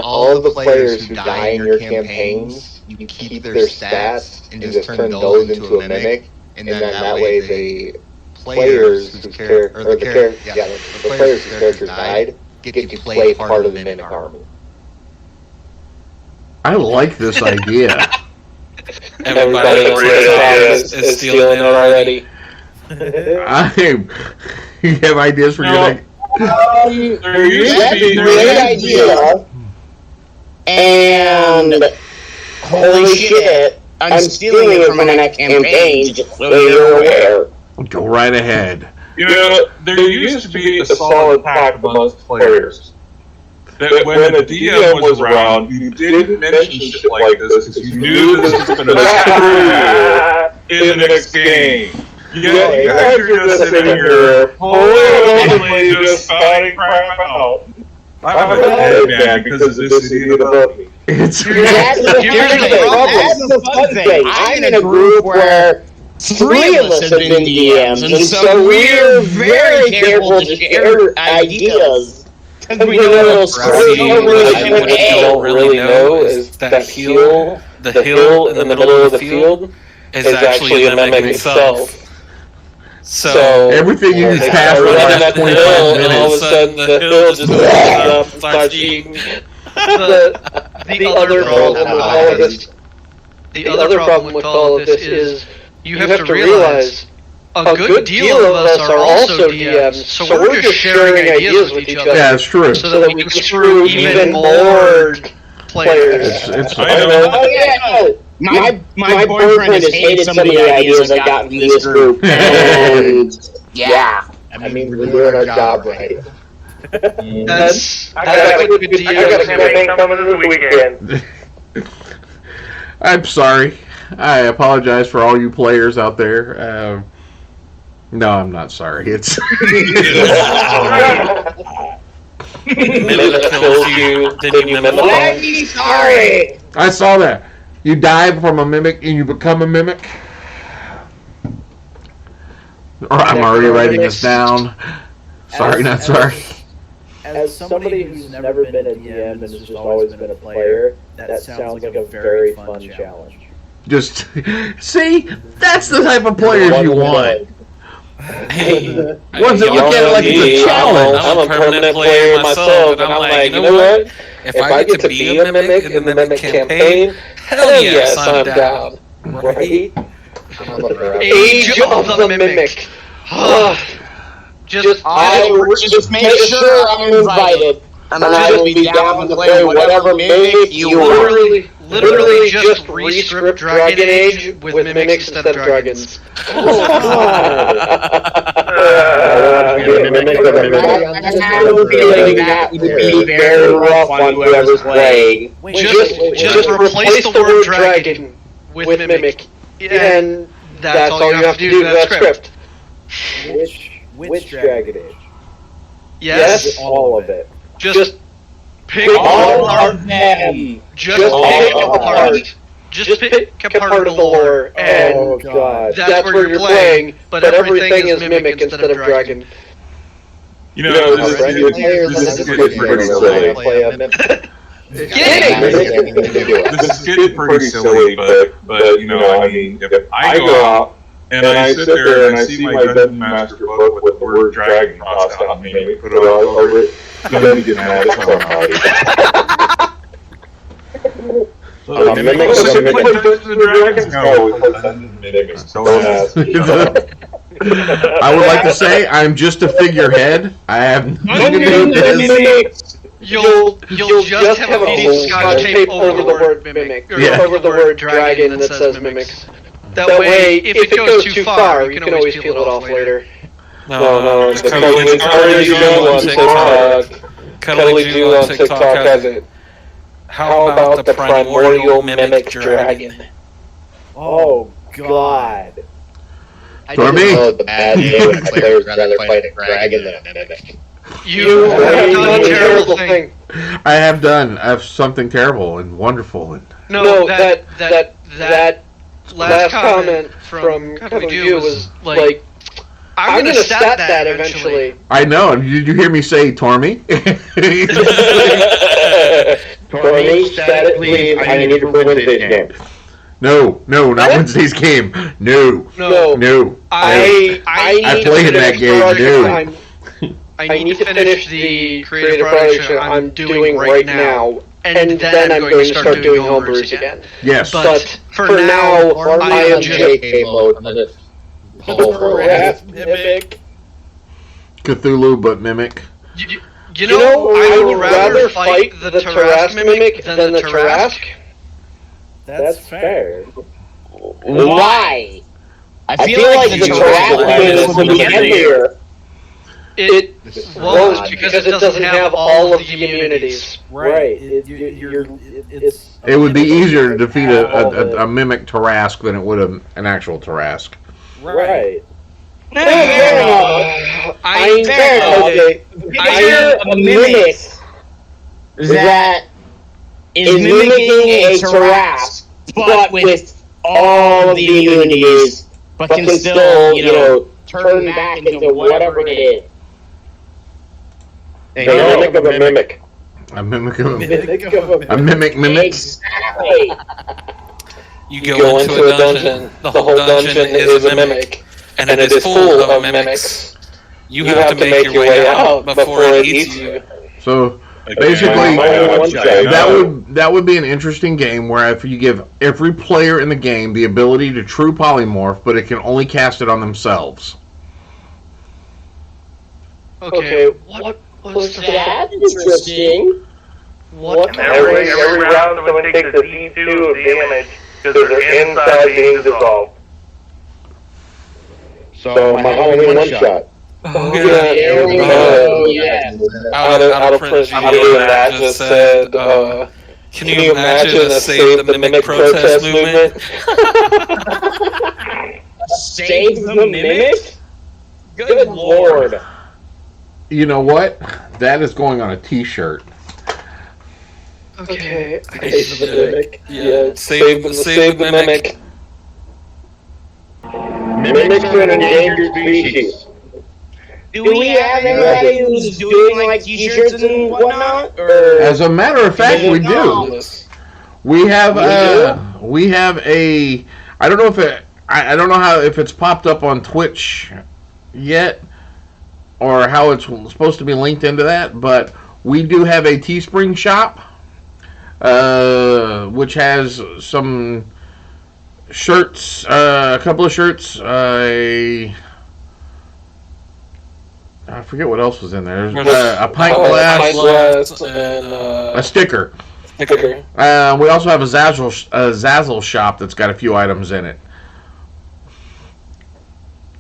All of the players who die in your campaigns, you keep their stats and just turn those into a mimic, and then that way the players whose characters died get to play part of the mimic army. I like this idea. Everybody else is stealing it already. You have ideas for your There used to That's be a great idea. And holy shit, I'm stealing it from my next campaign, just so you're aware. Go right ahead. You know, there used to be a solid pact amongst players. That when the DM was around, you didn't mention shit like this because you knew this was going to screw you in the next game. Yeah, you guys are just sitting here, holy just spouting crap out. I'm a dead man because this is the above me. It's That's the fun thing. I'm in a group where 3 of us have been DMs, and so we're very careful to share ideas. Because we know What you don't really know is that hill, the hill in the middle of the field, is actually a mimic itself. So everything you just passed for the last 25 and all of a minutes. sudden the hill just goes up and starts eating. The other problem with all of this. The other problem with all of this is you have to realize a good deal of us are also DMs, so we're just sharing ideas with each other. Yeah, it's true. So that we can screw even more players. I know. Oh yeah, my boyfriend has hated some of the ideas I got from this group. And yeah, I mean, we're doing our job right. That's I got a what good good I got a DMs campaign coming this weekend. I'm sorry. I apologize for all you players out there. No, I'm not sorry. It's Mimic kills you, then you mimic let them. me sorry. I saw that. You die from a mimic and you become a mimic. Or I'm already writing this down. Sorry, not sorry. As somebody who's never been a DM and has just always been a player, that sounds like a very fun challenge. Just see, that's the type of players you want. Hey, Ones that look at it like it's a challenge. I'm a permanent player myself, and I'm like, you know what? If I get to be a mimic in the mimic campaign, hell yes, I'm down. Right? Age of the Mimic. Just make sure I'm invited, and I will be down to play whatever mimic you want. Literally just re-script Dragon Age with mimics instead of dragons. I have a feeling that would be very rough on whoever's playing. Just replace the word dragon with mimic, and that's all you have to do to that script. Which Dragon Age? Yes, All of it. just pick All apart. of them. Just pick apart. Just pick apart of the lore, and Oh god. that's where you're playing. But everything is mimic instead of dragon. You know, this is getting pretty silly. Play a mimic. This is getting pretty silly, but you know, I mean, if I go out and I sit there and I see my Dungeon Master book with the word dragon crossed out and maybe put it over it, I'm gonna get mad at somebody. I would like to say I'm just a figurehead. I have nothing to do with this. You'll just have a piece of scotch tape over the word mimic, or over the word dragon that says mimics. That way, if it goes too far, you can always peel it off later. No, Cuddly Jew on TikTok has it. How about the primordial mimic dragon? Oh god. For me, The bad name of players rather fight a dragon than a mimic. You have done a terrible thing. I have something terrible and wonderful and No, that last comment from Cuddly Jew was like, I'm gonna stat that eventually. I know. Did you hear me say Tormy? Tormy, stat it, please. I need it for Wednesday's game. No, not Wednesday's game. No. I played in that game, no. I need to finish the creative project I'm doing right now, and then I'm going to start doing homebrews again. Yes. But for now, I am just JK mode. Mimic. Cthulhu, but mimic. You know, I would rather fight the Tarrasque mimic than the Tarrasque. That's fair. Why? I feel like the Tarrasque would be heavier. It's because it doesn't have all of the immunities. Right. It would be easier to defeat a mimic Tarrasque than it would an actual Tarrasque. Right. I Picture a mimic that is mimicking a Tarrasque, but with all of the immunities but can still, you know, turn back into whatever it is. A mimic of a mimic. A mimic of a mimic. A mimic mimics. Exactly. You go into a dungeon. The whole dungeon is a mimic, and it is full of mimics. You have to make your way out before it eats you. So basically, that would be an interesting game where if you give every player in the game the ability to true polymorph, but it can only cast it on themselves. Okay, what was that? That's interesting. What? Every round someone takes a D2 of damage because they're inside being dissolved. So my only one shot. There we go. Yeah. Out of print, that just said, can you imagine a Save the Mimic protest movement? Save the Mimic? Good lord. You know what? That is going on a T-shirt. Okay. Save the Mimic. Yeah, save the Mimic. Mimics are an endangered species. Do we have anybody who's doing like t-shirts and whatnot? Or As a matter of fact, we do. We have a. I don't know if it. I don't know how if it's popped up on Twitch yet, or how it's supposed to be linked into that. But we do have a Teespring shop, which has some shirts, a couple of shirts, I forget what else was in there. There's a pint glass, and a sticker. We also have a Zazzle shop that's got a few items in it.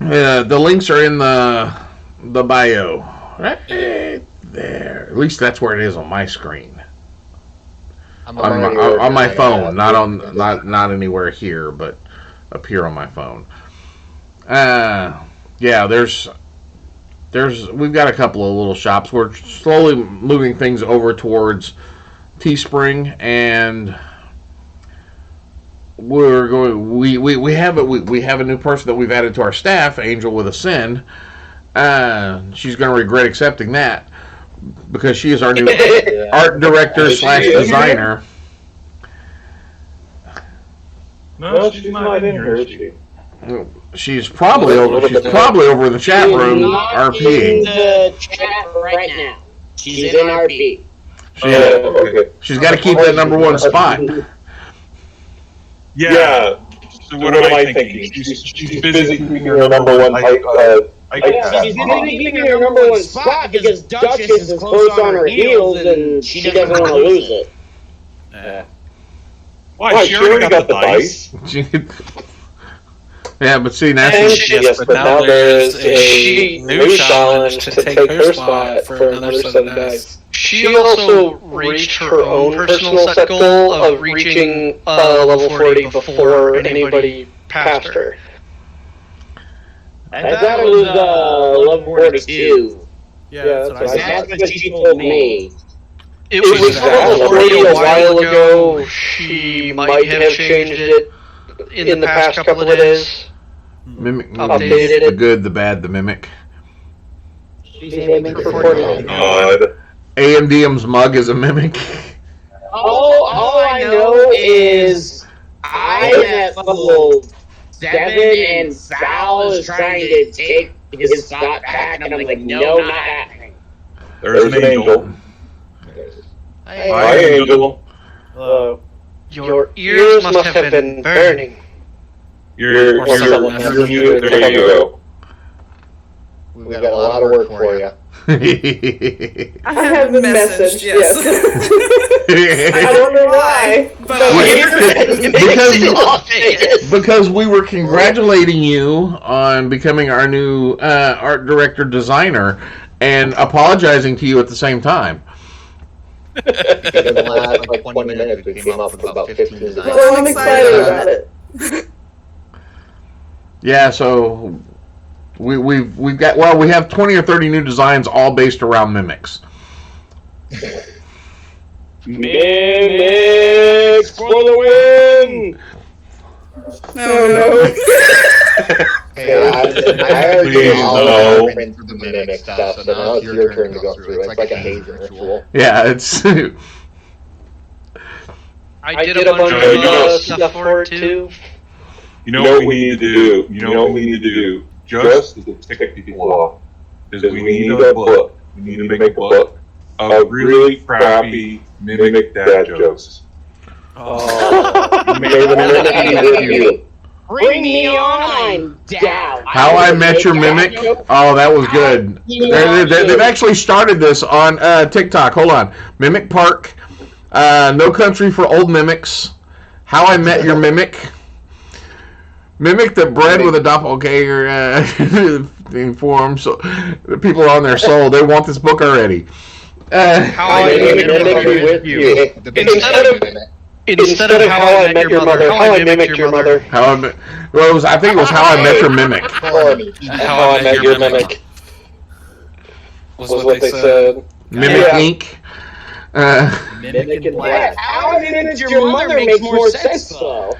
The links are in the bio, right there. At least that's where it is on my screen. On my phone, not anywhere here, but up here on my phone. Yeah, we've got a couple of little shops. We're slowly moving things over towards Teespring, and we're going. We have a new person that we've added to our staff, Angel with a Sin. She's going to regret accepting that because she is our new art director / designer. No, she's not in here, is she? She's probably over in the chat room RPing. in the chat right now. She's in RP. She's got to keep that number one spot. Yeah. So what am I thinking? She's busy keeping her number one. She's busy keeping her number one spot because Duchess is close on her heels and she doesn't want to lose it. Why? She already got the dice. Yeah, but see, now but now there's a new challenge to take her spot for another set of dice. She also reached her own personal set goal of reaching level 40 before anybody passed her. I thought it was level 42. Yeah, that's what I That's what she told me. It was level 40 a while ago. She might have changed it in the past couple of days. Mimic Updated the good, the bad, the mimic. She's aiming for 40. God. AMDM's mug is a mimic. All I know is I'm at level 7 and Val is trying to take his spot back, and I'm like, no, not happening. There's an angel. Hi, Angel. Hello. Your ears must have been burning. You're There you go. We've got a lot of work for you. I have been messaged, yes. I don't know why, but because we were congratulating you on becoming our new art director designer and apologizing to you at the same time. In the last like 20 minutes, we came up with about 15 designs. well, I'm excited about it. Yeah, so we've got we have 20 or 30 new designs all based around mimics. Mimics for the win! Oh no. Hey, I already did all the print for the mimic stuff, so now it's your turn to go through. It's like a hazing ritual. Yeah, it's. I did a bunch of stuff for it too. You know what we need to do? Just to tick people off. Is we need a book. We need to make a book of really crappy mimic dad jokes. Bring me on, I'm down. How I Met Your Mimic. Oh, that was good. They've actually started this on TikTok. Hold on. Mimic Park. No Country for Old Mimics. How I Met Your Mimic. Mimic that bred with a doppelganger form. So the people on their soul, they want this book already. How I Mimic with you. Instead of How I Met Your Mother, How I Mimicked Your Mother. I think it was How I Met Your Mimic. How I Met Your Mimic. Was what they said. Mimic Inc. Mimic in Black. How I Mimicked Your Mother makes more sense, though.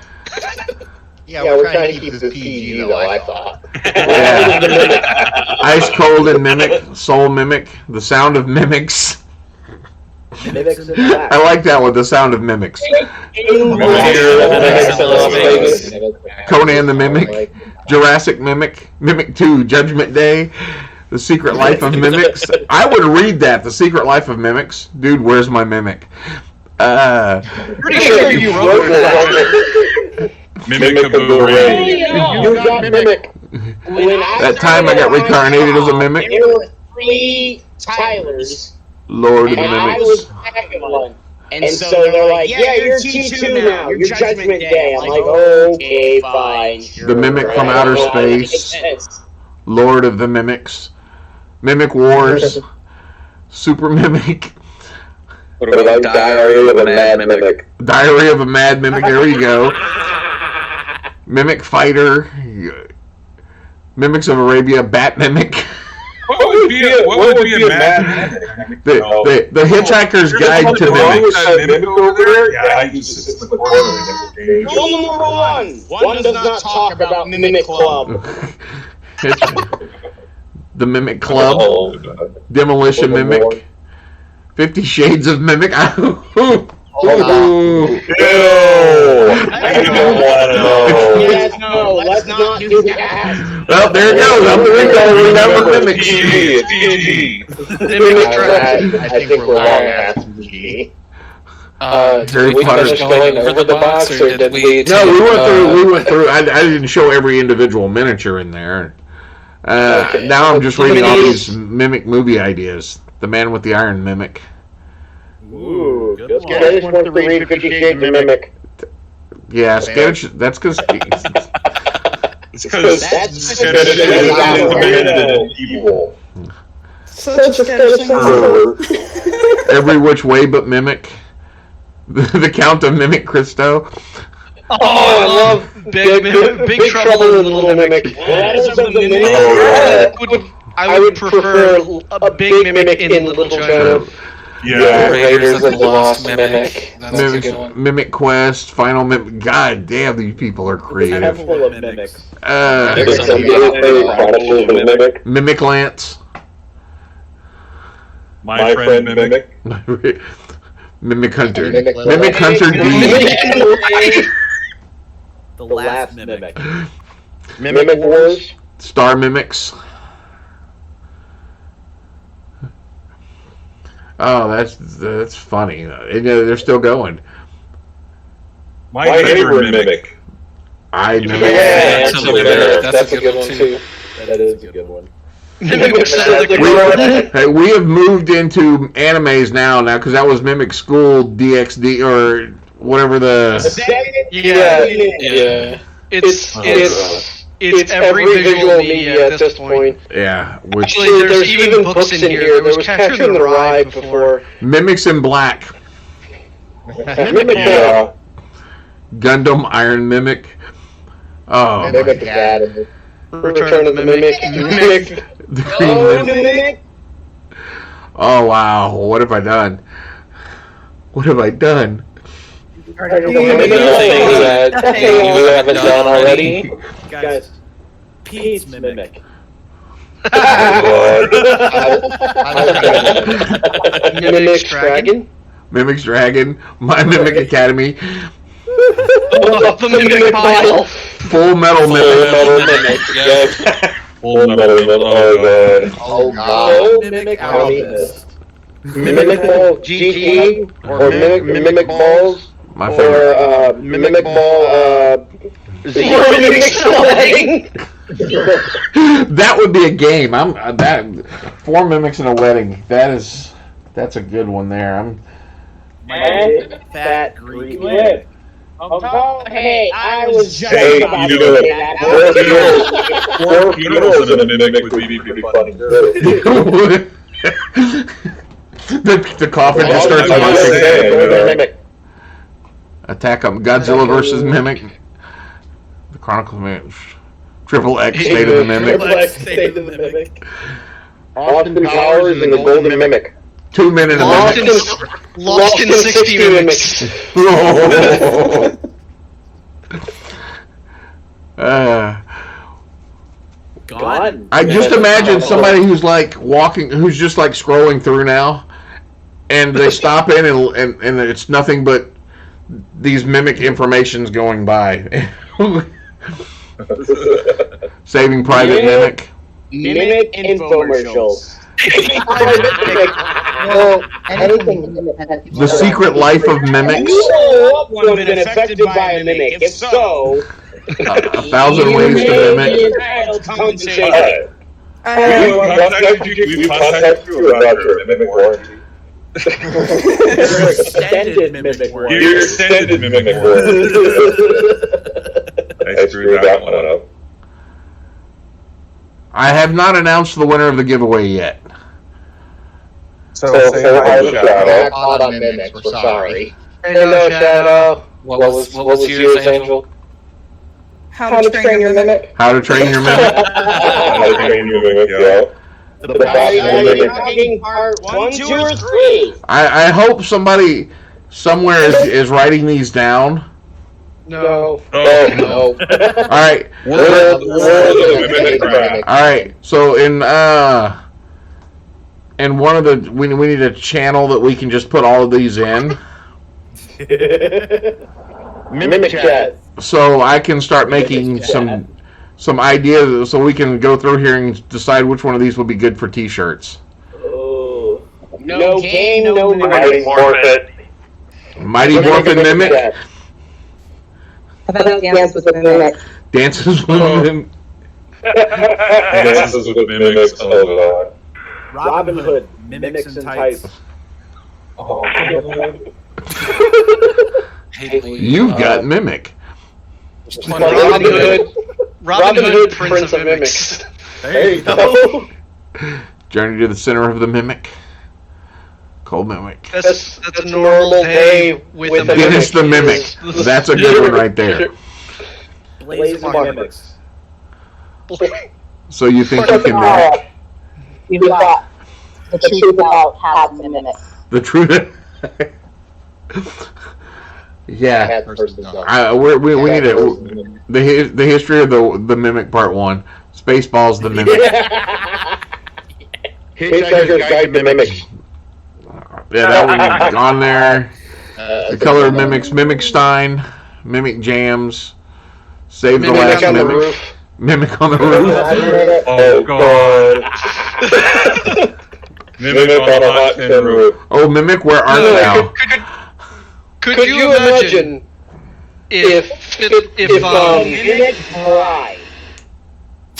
Yeah, we're trying to keep this PG, though, I thought. Yeah. Ice Cold and Mimic. Soul Mimic. The Sound of Mimics. Mimics in Black. I like that one, The Sound of Mimics. Conan the Mimic. Jurassic Mimic. Mimic 2, Judgment Day. The Secret Life of Mimics. I would read that, The Secret Life of Mimics. Dude, where's my mimic? Pretty sure you wrote that. Mimic of Boomerang. You got Mimic. That time I got reincarnated as a mimic. There were 3 Tylers. Lord of the And I was Mimics. the second one. And so they're like, yeah, you're T2 now. You're Judgment Day. I'm like, okay, fine. The Mimic from Outer Space. Lord of the Mimics. Mimic Wars. Super Mimic. What about Diary of a Mad Mimic? Diary of a Mad Mimic. There we go. Mimic Fighter. Mimics of Arabia. Bat Mimic. What would be a mad mimic? The Hitchhiker's Guide to Mimics. Mimic over there? Yeah, I used to sit in the corner. Rule number 1. One does not talk about Mimic Club. The Mimic Club. Demolition Mimic. 50 Shades of Mimic. Yes, no, let's not do that. Well, there it goes. I'm the ringtone. Remember Mimics. I think we're long past PG. Harry Did we Potter. finish going over the box, or did we? No, we went through. I didn't show every individual miniature in there. Now I'm just reading all these Mimic movie ideas. The Man with the Iron Mimic. Ooh, good one. Skittish wants to read 50 Shades of Mimic. Yeah, Skittish. That's because. It's because That's evil. Such a sketch. Every Which Way But Mimic. The Count of Mimic Christo. Oh, I love Big Trouble in Little Mimic. I would prefer a Big Mimic in Little China. Yeah. Raiders of the Lost Mimic. That's a good one. Mimic Quest, Final Mimic. God damn, these people are creative. Handful of mimics. Mimic Lance. My friend Mimic. Mimic Hunter. Mimic Hunter D. The last mimic. Mimic Wars. Star Mimics. Oh, that's funny. They're still going. My favorite Mimic. I Mimic. Yeah, that's a good one too. That is a good one. We have moved into animes now because that was Mimic School DxD or whatever the. Yeah. It's every visual media at this point. Yeah. Which Actually, there's even books in here. There was Catcher in the Rye before. Mimics in Black. Yeah. Gundam Iron Mimic. Oh. Mimic Academy. Return of the Mimic. Oh wow! What have I done? What have I done? Things that you haven't done already. Guys, Pete's mimic. Mimic Dragon. Mimic's Dragon, My Mimic Academy, The Mimic Pile. Full Metal Mimic. Full Metal Mimic. Oh, Oh, Mimic Alchemist. Mimic Ball GT. Or Mimic Balls. My favorite. Or Mimic Ball Mimic Sledding. That would be a game. That 4 mimics in a wedding. That's a good one there. Fat Greek whip. Oh, hey, I was just Hey, about you to know say it. that. Four funerals in a mimic would be pretty funny. the coffin just starts Mimic. Attack up Godzilla versus Mimic. The Chronicle of Mimic. Triple X State of the Mimic. State of the Mimic. Austin Powers and the Golden Mimic. 2 Men in a Mimic. Lost in 60 Mimics. God. I just imagine somebody who's like walking, who's just like scrolling through now, and they stop in and it's nothing but these mimic informations going by. Saving Private Mimic. Mimic infomercials. Well, anything. The Secret Life of Mimics. One have been affected by a mimic. If so, 1,000 Ways to Mimic. Compensation. We contacted you about your mimic warranty. Your extended Mimic warranty. Your extended mimic warranty. I screwed that one up. I have not announced the winner of the giveaway yet. So say hi to Shadow. Hot on mimics. We're sorry. Hello, Shadow. What was yours, Angel? How to train your mimic. How to Train Your Mimic. How to train your mimic, yeah. The Talking part 1, 2, or 3. I hope somebody somewhere is writing these down. No. No. All right. We're the mimic craft. All right. So in one of the we need a channel that we can just put all of these in, Mimic chat. so I can start making some ideas, so we can go through here and decide which one of these would be good for T-shirts. Oh. No game, no Mighty forfeit. Mighty Morphin Mimic. How about Dance with the Mimic? Dances with Mimic. Dances with mimics. Robin Hood. Mimics and tights. You've got Mimic. Robin Hood, Prince of Mimics. There you go. Journey to the Center of the Mimic. Cold Mimic. That's a normal day with a Dennis the Mimic. That's a good one right there. Blazing Mimics. So you think you can mimic? You've got the truth about half the mimic. The truth. Yeah. We need it. The history of the Mimic Part 1. Spaceballs the Mimic. Hitchhiker's Guide to Mimics. Yeah, that one on there. The Color of Mimics. Mimic Stein. Mimic Jams. Save the Last Mimic. Mimic on the Roof. Oh, God. Mimic on a hot tin roof. Oh, Mimic, where art thou? Could you imagine if Mimic Bride.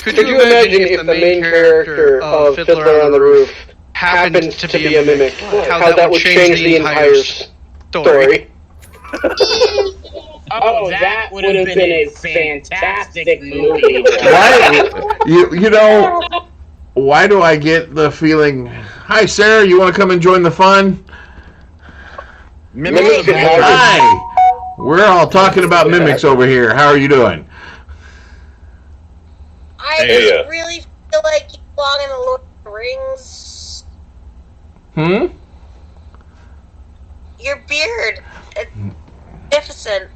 could you imagine if the main character of Fiddler on the Roof happened to be a mimic? How that would change the entire story. Oh, that would have been a fantastic movie. Why? You know, why do I get the feeling? Hi, Sarah. You want to come and join the fun? Mimics. Hi. We're all talking about mimics over here. How are you doing? I just really feel like you belong in the Lord of the Rings. Your beard, it's magnificent.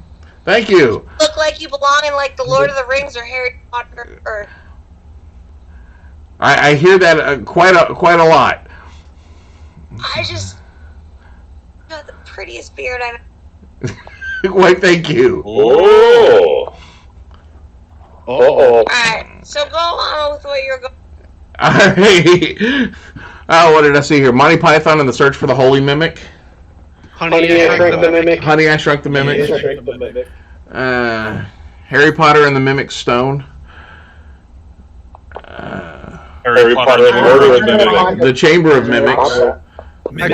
Thank you. Look like you belong in like the Lord of the Rings or Harry Potter or I hear that quite a lot. I just got the prettiest beard I know. Why, thank you. Oh. Uh-oh. Alright, so go on with what you're going. Alright. Oh, what did I see here? Monty Python and the Search for the Holy Mimic. Honey, I Shrunk the Mimic. Honey, I Shrunk the Mimic. Harry Potter and the Mimic Stone. Harry Potter and Order of Mimics. The Chamber of Mimics. Harry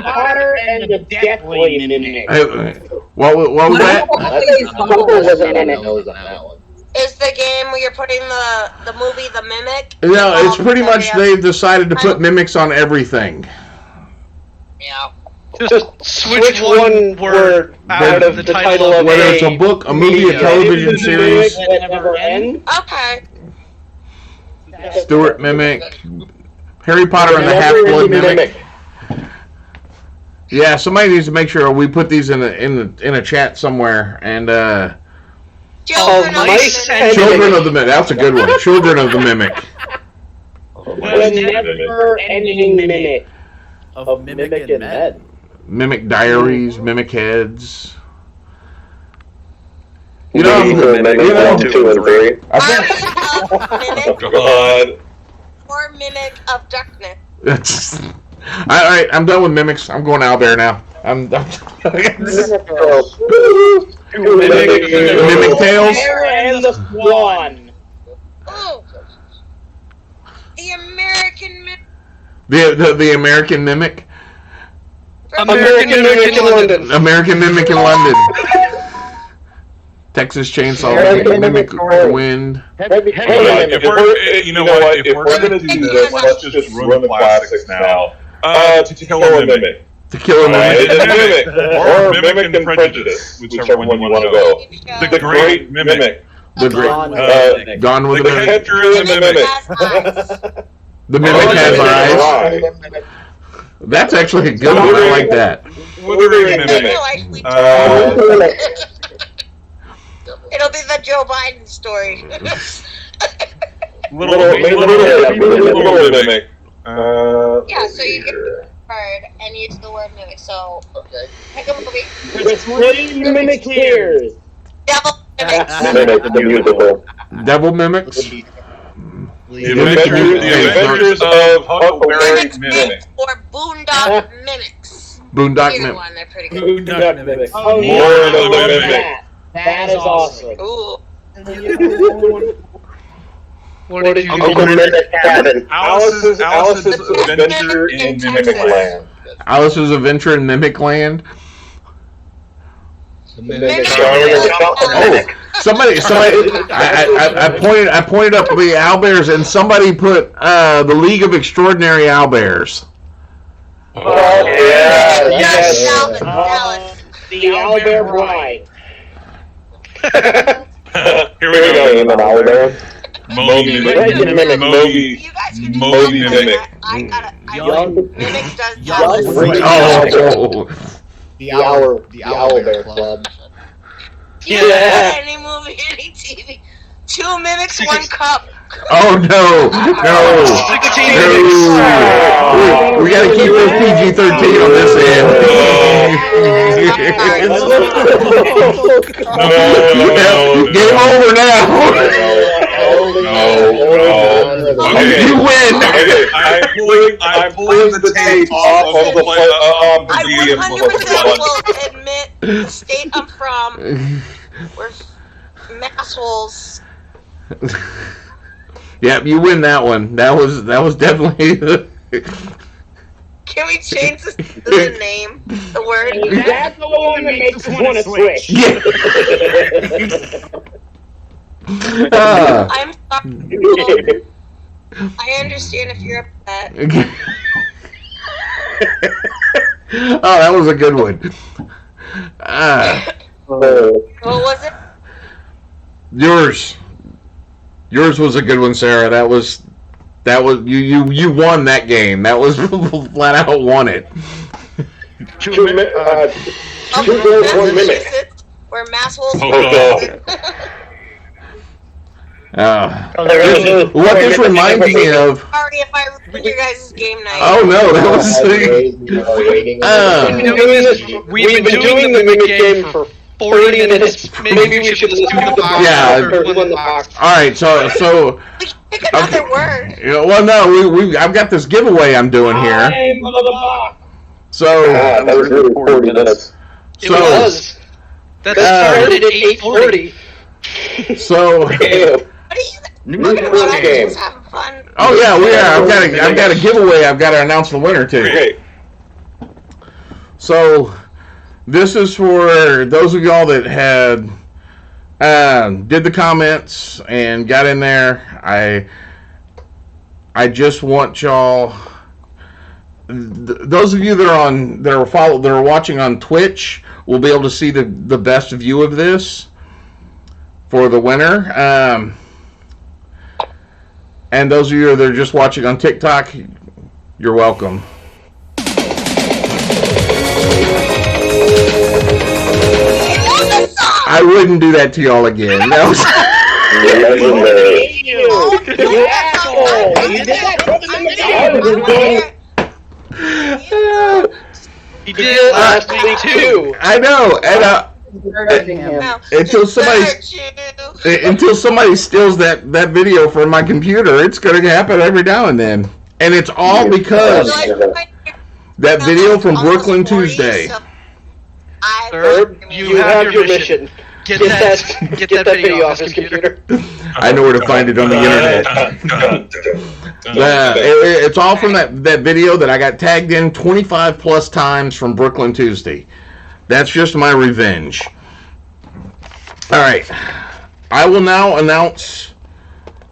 Potter and the Deathly Mimic. What was that? Is the game where you're putting the movie The Mimic? No, it's pretty much they've decided to put mimics on everything. Yeah. Just switch one word out of the title of whether it's a book, a movie, a television series. Okay. Stuart Mimic, Harry Potter and the Half-Blood Mimic. Yeah, somebody needs to make sure we put these in a chat somewhere. And Children of the Mimic. That's a good one. Children of the Mimic. The never-ending Mimic. Of Mimic and Med. Mimic Diaries, Mimic Heads. You know, 2 and 3. God. Or Mimic of Darkness. Alright, I'm done with mimics. I'm going out there now. I'm done. Mimic Tales. And the Swan. Oh. The American Mimic. The American Mimic. American Mimic in London. American Mimic in London. Texas Chainsaw Mimic Wind. If we're gonna do this, let's just run the classics now. To Kill a Mimic. To Kill a Mimic. Or Mimic and Prejudice, whichever one you want to go. The Great Mimic. The Great Gone with the Mimic. Catcher in the Mimic. The Mimic has eyes. That's actually a good one. I like that. Wuthering Mimic. It'll be the Joe Biden story. Little Mimic. Yeah, so you get the card and use the word mimic. So, pick a movie. The 20 Mimic Tears. Devil Mimics. Mimic, the musical. Devil Mimics. The Adventures of Huckleberry Mimic. Or Boondock Mimics. Boondock Either Mimic. one, they're pretty good. Boondock Mimic. Oh, More of the Mimic. That is awesome. Ooh. What did you Uncle Mimic Cabin. Alice's Adventure in Mimic Land. Alice's Adventure in Mimic Land. Mimic. Oh, somebody! I pointed up the owlbears, and somebody put the League of Extraordinary Owlbears. Oh, yeah. Yes. Dallas. The Owlbear Bride. Here we go. Owlbear. Moby Mimic. I got Young. Mimic does Oh, The Owlbear Club. Yeah. Any movie, any TV. 2 mimics, 1 cup. oh no! We gotta keep this PG-13 on this end. No. Game over now. No. Okay. You win. Okay. I'm pulling the tape off of the I 100% will admit the state I'm from, we're massholes. Yep, you win that one. That was definitely. Can we change the name, the word? That's the one that makes us want to switch. Yeah. I'm sorry. I understand if you're upset. Oh, that was a good one. What was it? Yours was a good one, Sarah. That was you won that game. That was flat out won it. 2 girls, 1 mimic. Where massholes. Oh, What this reminds me of. Sorry if I ruined your guys' game night. Oh no, that was. We've been doing the mimic game for 40 minutes. Maybe we should just do the box. Yeah. All right, so. Pick another word. Well, no, I've got this giveaway I'm doing here. So. that was really 40 minutes. It was. That started at 8:40. So. Game. Oh yeah, we are. I've got a giveaway. I've got to announce the winner too. Okay. So, this is for those of y'all that had did the comments and got in there. I just want y'all. Those of you that are watching on Twitch will be able to see the best view of this for the winner. And those of you that are just watching on TikTok, you're welcome. I wouldn't do that to y'all again. That was He did it last week too. I know, and until somebody steals that video from my computer, it's going to happen every now and then, and it's all because that video from Brooklyn Tuesday. Sir, you have your mission. Get that video off his computer. I know where to find it on the internet. It's all from that video that I got tagged in 25 plus times from Brooklyn Tuesday. That's just my revenge. All right. I will now announce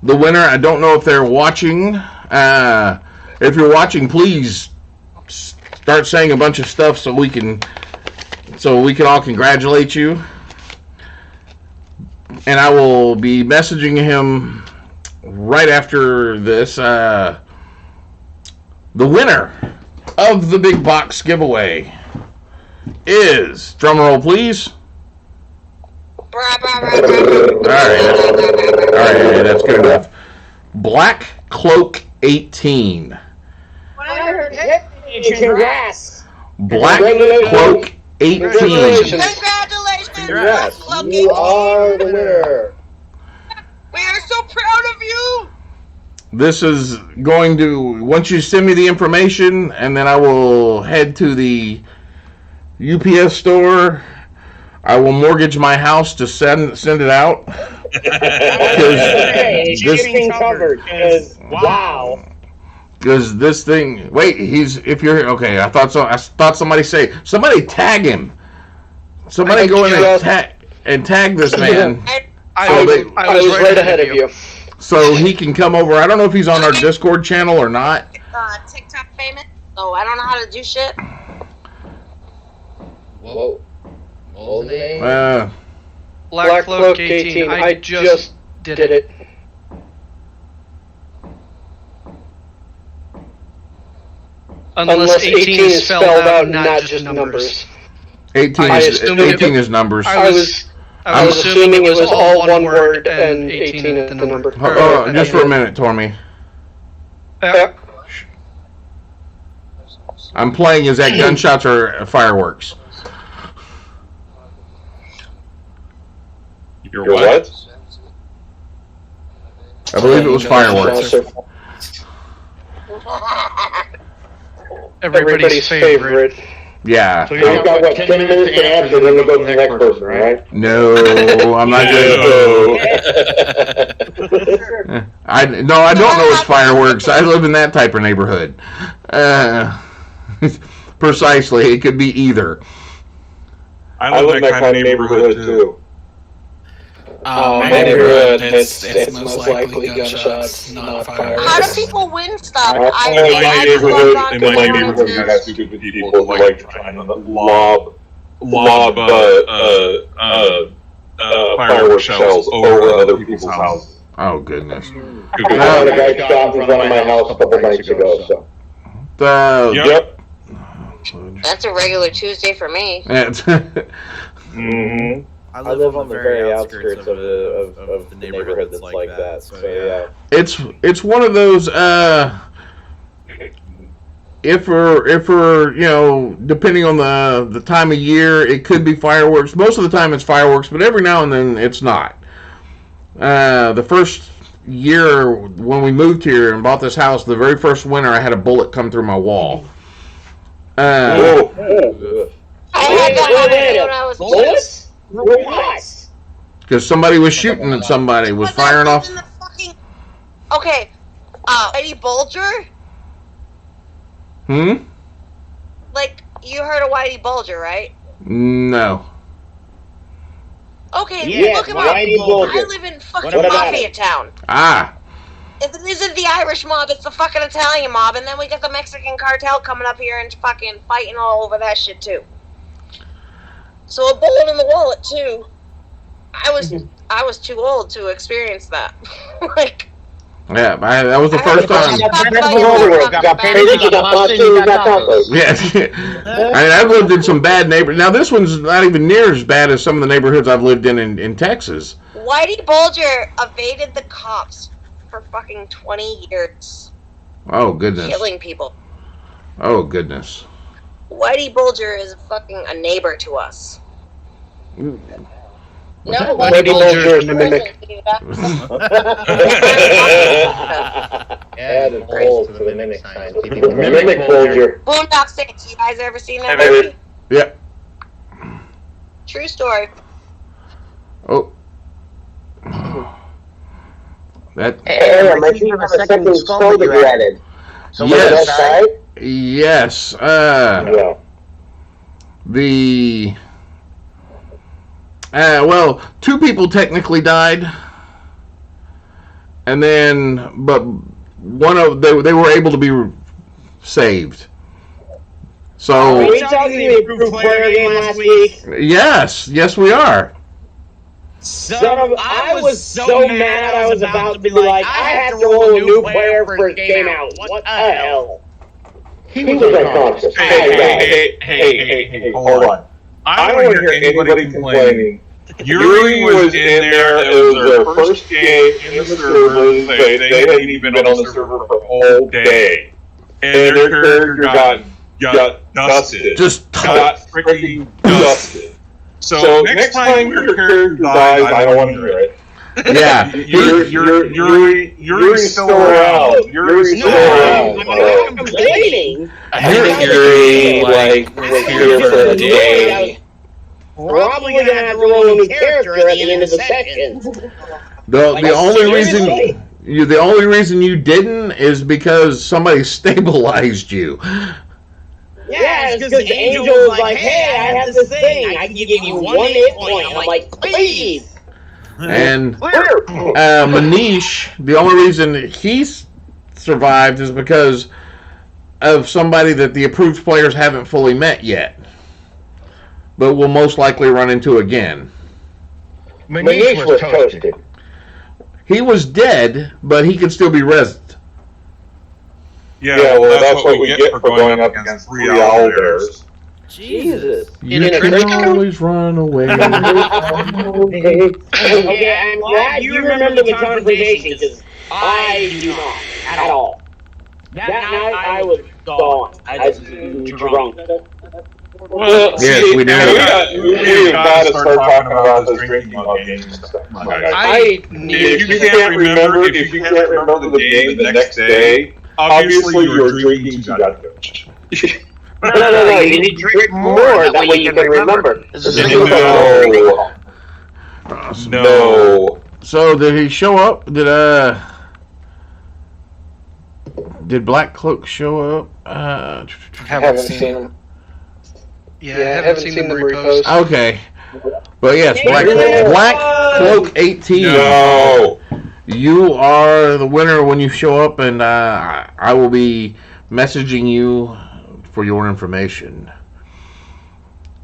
the winner. I don't know if they're watching. If you're watching, please start saying a bunch of stuff so we can all congratulate you. And I will be messaging him right after this. The winner of the big box giveaway is, drumroll please. All right, that's good enough. Black Cloak 18. Congrats. Black Cloak 18. Congratulations. You are the winner. We are so proud of you. This is going to, once you send me the information, and then I will head to the UPS store. I will mortgage my house to send it out. Wow. Because this thing, wait, okay, I thought somebody tag him. Somebody go in and tag this man. I was right ahead of you. So he can come over. I don't know if he's on our Discord channel or not. TikTok famous, so I don't know how to do shit. Whoa. What was the name? Black Cloak 18. I just did it. Unless 18 is spelled out, not just numbers. 18 is numbers. I was assuming it was all one word and 18 is the number. Just for a minute, Tormy. Yeah. I'm playing. Is that gunshots or fireworks? You're what? I believe it was fireworks. Everybody's favorite. Yeah. So you've got, 10 minutes to answer, then we go to the next person, right? No, I'm not good. I don't know it's fireworks. I live in that type of neighborhood. Precisely, it could be either. I live in that kind of neighborhood too. My neighborhood, it's most likely gunshots, not fireworks. How do people win stuff? In my neighborhood, you have stupid people who like trying to lob firework shells over other people's houses. Oh goodness! I had a guy shot in front of my house a couple nights ago. So. Yep. That's a regular Tuesday for me. Mm-hmm. I live on the very outskirts of the neighborhood that's like that. So yeah. It's one of those. If we're depending on the time of year, it could be fireworks. Most of the time it's fireworks, but every now and then it's not. The first year when we moved here and bought this house, the very first winter, I had a bullet come through my wall. I had that when I was Bullets? What? Because somebody was shooting at somebody, was firing off. Okay, Whitey Bulger? Like, you heard of Whitey Bulger, right? No. Okay, Yeah, look at Whitey Bulger. I live in fucking What about Mafia it? Town. Ah. If it isn't the Irish mob, it's the fucking Italian mob, and then we got the Mexican cartel coming up here and fucking fighting all over that shit too. So a bullet in the wallet too. I was too old to experience that. Like, Yeah, that was the first time. Yes. I mean, I've lived in some bad neighborhoods. Now, this one's not even near as bad as some of the neighborhoods I've lived in Texas. Whitey Bulger evaded the cops for fucking 20 years. Oh, goodness. Killing people. Oh, goodness. Whitey Bulger is fucking a neighbor to us. No, Whitey Bulger is the mimic. Add a hole to the mimic sign. Mimic Bulger. Boondock Saints. You guys ever seen that movie? Yep. True story. Oh. That. Hey, I'm making a second skull that you added. So Yes. side? Yes. Yeah. Well, 2 people technically died, and then, but they were able to be saved. So. Were we talking the improved player game last week? Yes, we are. I was so mad I was about to be like, I have to roll a new player first game out. What the hell? He was unconscious. Hey, hold on. I don't want to hear anybody complaining. Yuri was in there. It was their first game in the server. They hadn't even been on the server for a whole day. And their character got dusted. Just got freaking dusted. So next time your character dies, I don't want to hear it. Yeah. Yuri's still around. Yuri's still around. I'm not complaining. I think Yuri, was here for a day. Probably gonna have to roll a new character at the end of the session. The only reason you didn't is because somebody stabilized you. Yeah, it's because Angel was like, hey, I have this thing. I can give you 1 hit point. I'm like, please. And Manish, the only reason he survived is because of somebody that the approved players haven't fully met yet, but will most likely run into again. Manish was toasted. He was dead, but he could still be resident. Yeah, well, that's what we get for going up against 3 owlbears. Jesus. You can always run away. Okay, I'm glad you remember the confrontation, because I do not at all. That night I was gone. I was drunk. Well, yes, we do. We got to start talking about this drinking on games and stuff. If you can't remember the game the next day, obviously you're drinking too goddamn. No, you need to drink more, that way you can remember. No. So did he show up? Did Black Cloak show up? Haven't seen him. Yeah, I haven't seen them repost. Okay. But yes, Black Cloak 18. No. You are the winner when you show up, and I will be messaging you for your information.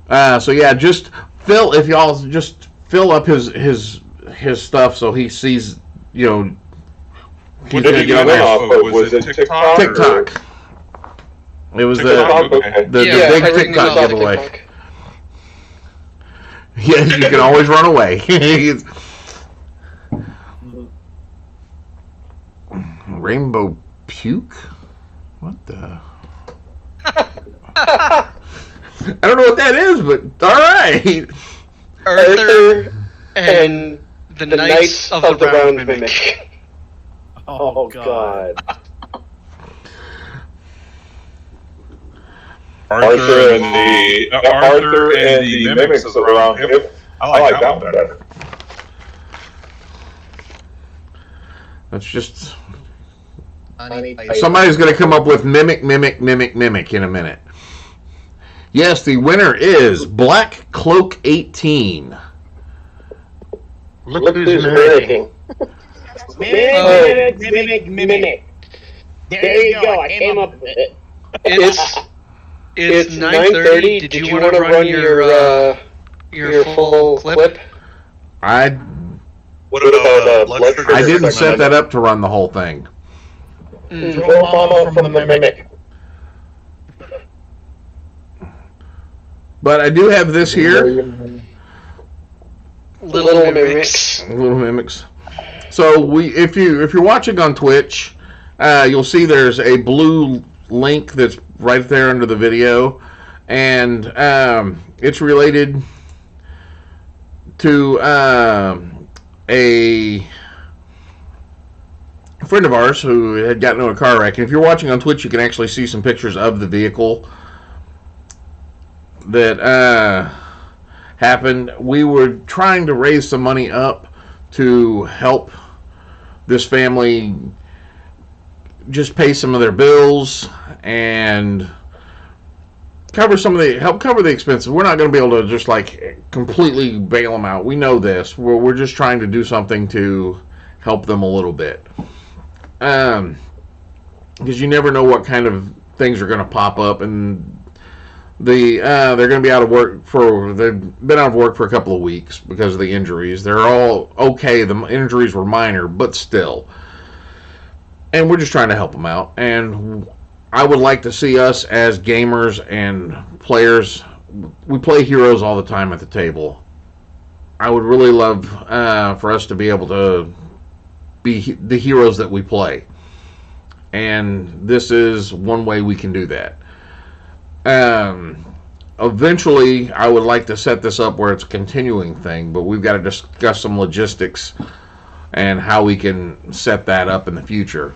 So yeah, just if y'all just fill up his stuff so he sees, he's gonna get on Was it TikTok? TikTok. It was the big TikTok giveaway. Yes, you can always run away. Rainbow puke? What the? I don't know what that is, but all right. Arthur and the Knights of the Round Mimic. Oh God. Arthur and the Mimics of the Round Mimic. I like that one better. That's just... Somebody's going to come up with mimic in a minute. Yes, the winner is Black Cloak 18. Look who's mimicking. Mimic. There you go. I came up with it. It's 9:30. Did you want to run your full clip? What about blood sugar? I didn't set that up to run the whole thing. Joe Mama from the Mimic. But I do have this here. Little Mimics. Little Mimics. So if you're watching on Twitch, you'll see there's a blue link that's right there under the video, and it's related to a friend of ours who had gotten into a car wreck. And if you're watching on Twitch, you can actually see some pictures of the vehicle that happened. We were trying to raise some money up to help this family just pay some of their bills and help cover the expenses. We're not going to be able to just like completely bail them out. We know this. We're just trying to do something to help them a little bit. Because you never know what kind of things are going to pop up, and they're going to be out of work they've been out of work for a couple of weeks because of the injuries. They're all okay. The injuries were minor, but still. And we're just trying to help them out. And I would like to see us as gamers and players. We play heroes all the time at the table. I would really love for us to be able to be the heroes that we play. And this is one way we can do that. Eventually, I would like to set this up where it's a continuing thing, but we've got to discuss some logistics and how we can set that up in the future.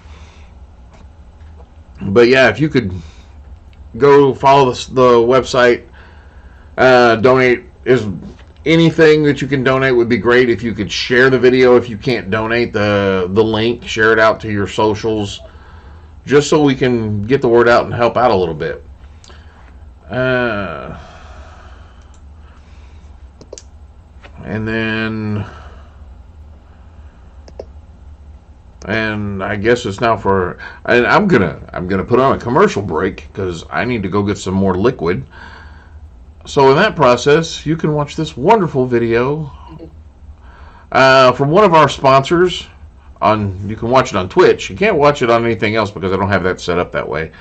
But yeah, if you could go follow the website, donate. Anything that you can donate would be great. If you could share the video, if you can't donate, the link, share it out to your socials, just so we can get the word out and help out a little bit. And I guess it's now for, and I'm gonna put on a commercial break because I need to go get some more liquid. So in that process, you can watch this wonderful video from one of our sponsors. You can watch it on Twitch. You can't watch it on anything else because I don't have that set up that way.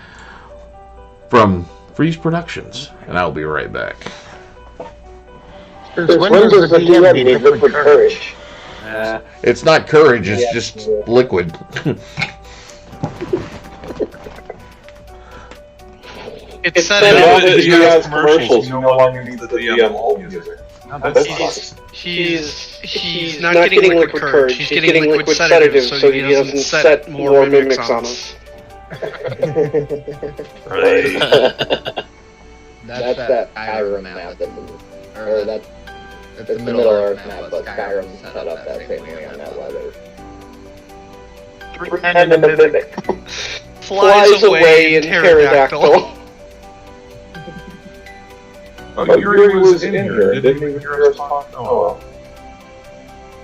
From Freeze Productions, and I'll be right back. When does the DM need liquid courage? It's not courage, it's just liquid. It's Now that you have commercials, you no longer need the DM music. He's not getting liquid courage. He's getting liquid sedative, so he doesn't set more mimics on us. Right. That's that Skyrim map that's the Middle Earth map, but Skyrim set up that same way on that weather. And the mimic flies away in pterodactyl. Oh, Yuri was in here. Didn't even hear us talk. Oh,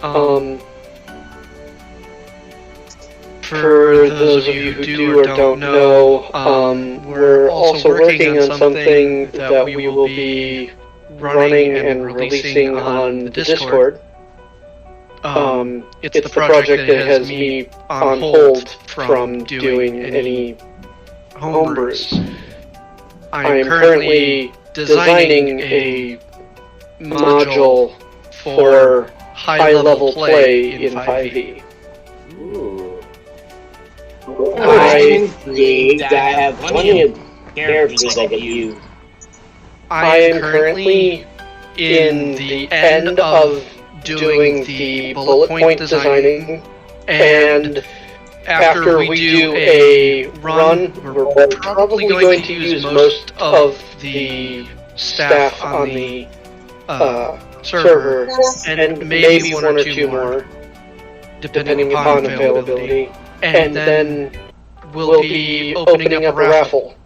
well. For those of you who do or don't know, we're also working on something that we will be running and releasing on the Discord. It's the project that has me on hold from doing any homebrews. I am currently designing a module for high-level play in 5e. Ooh. I'm intrigued. I have plenty of characters I could use. I am currently in the end of doing the bullet point designing, and after we do a run, we're probably going to use most of the staff on the server, and maybe one or two more, depending upon availability. And then we'll be opening up a raffle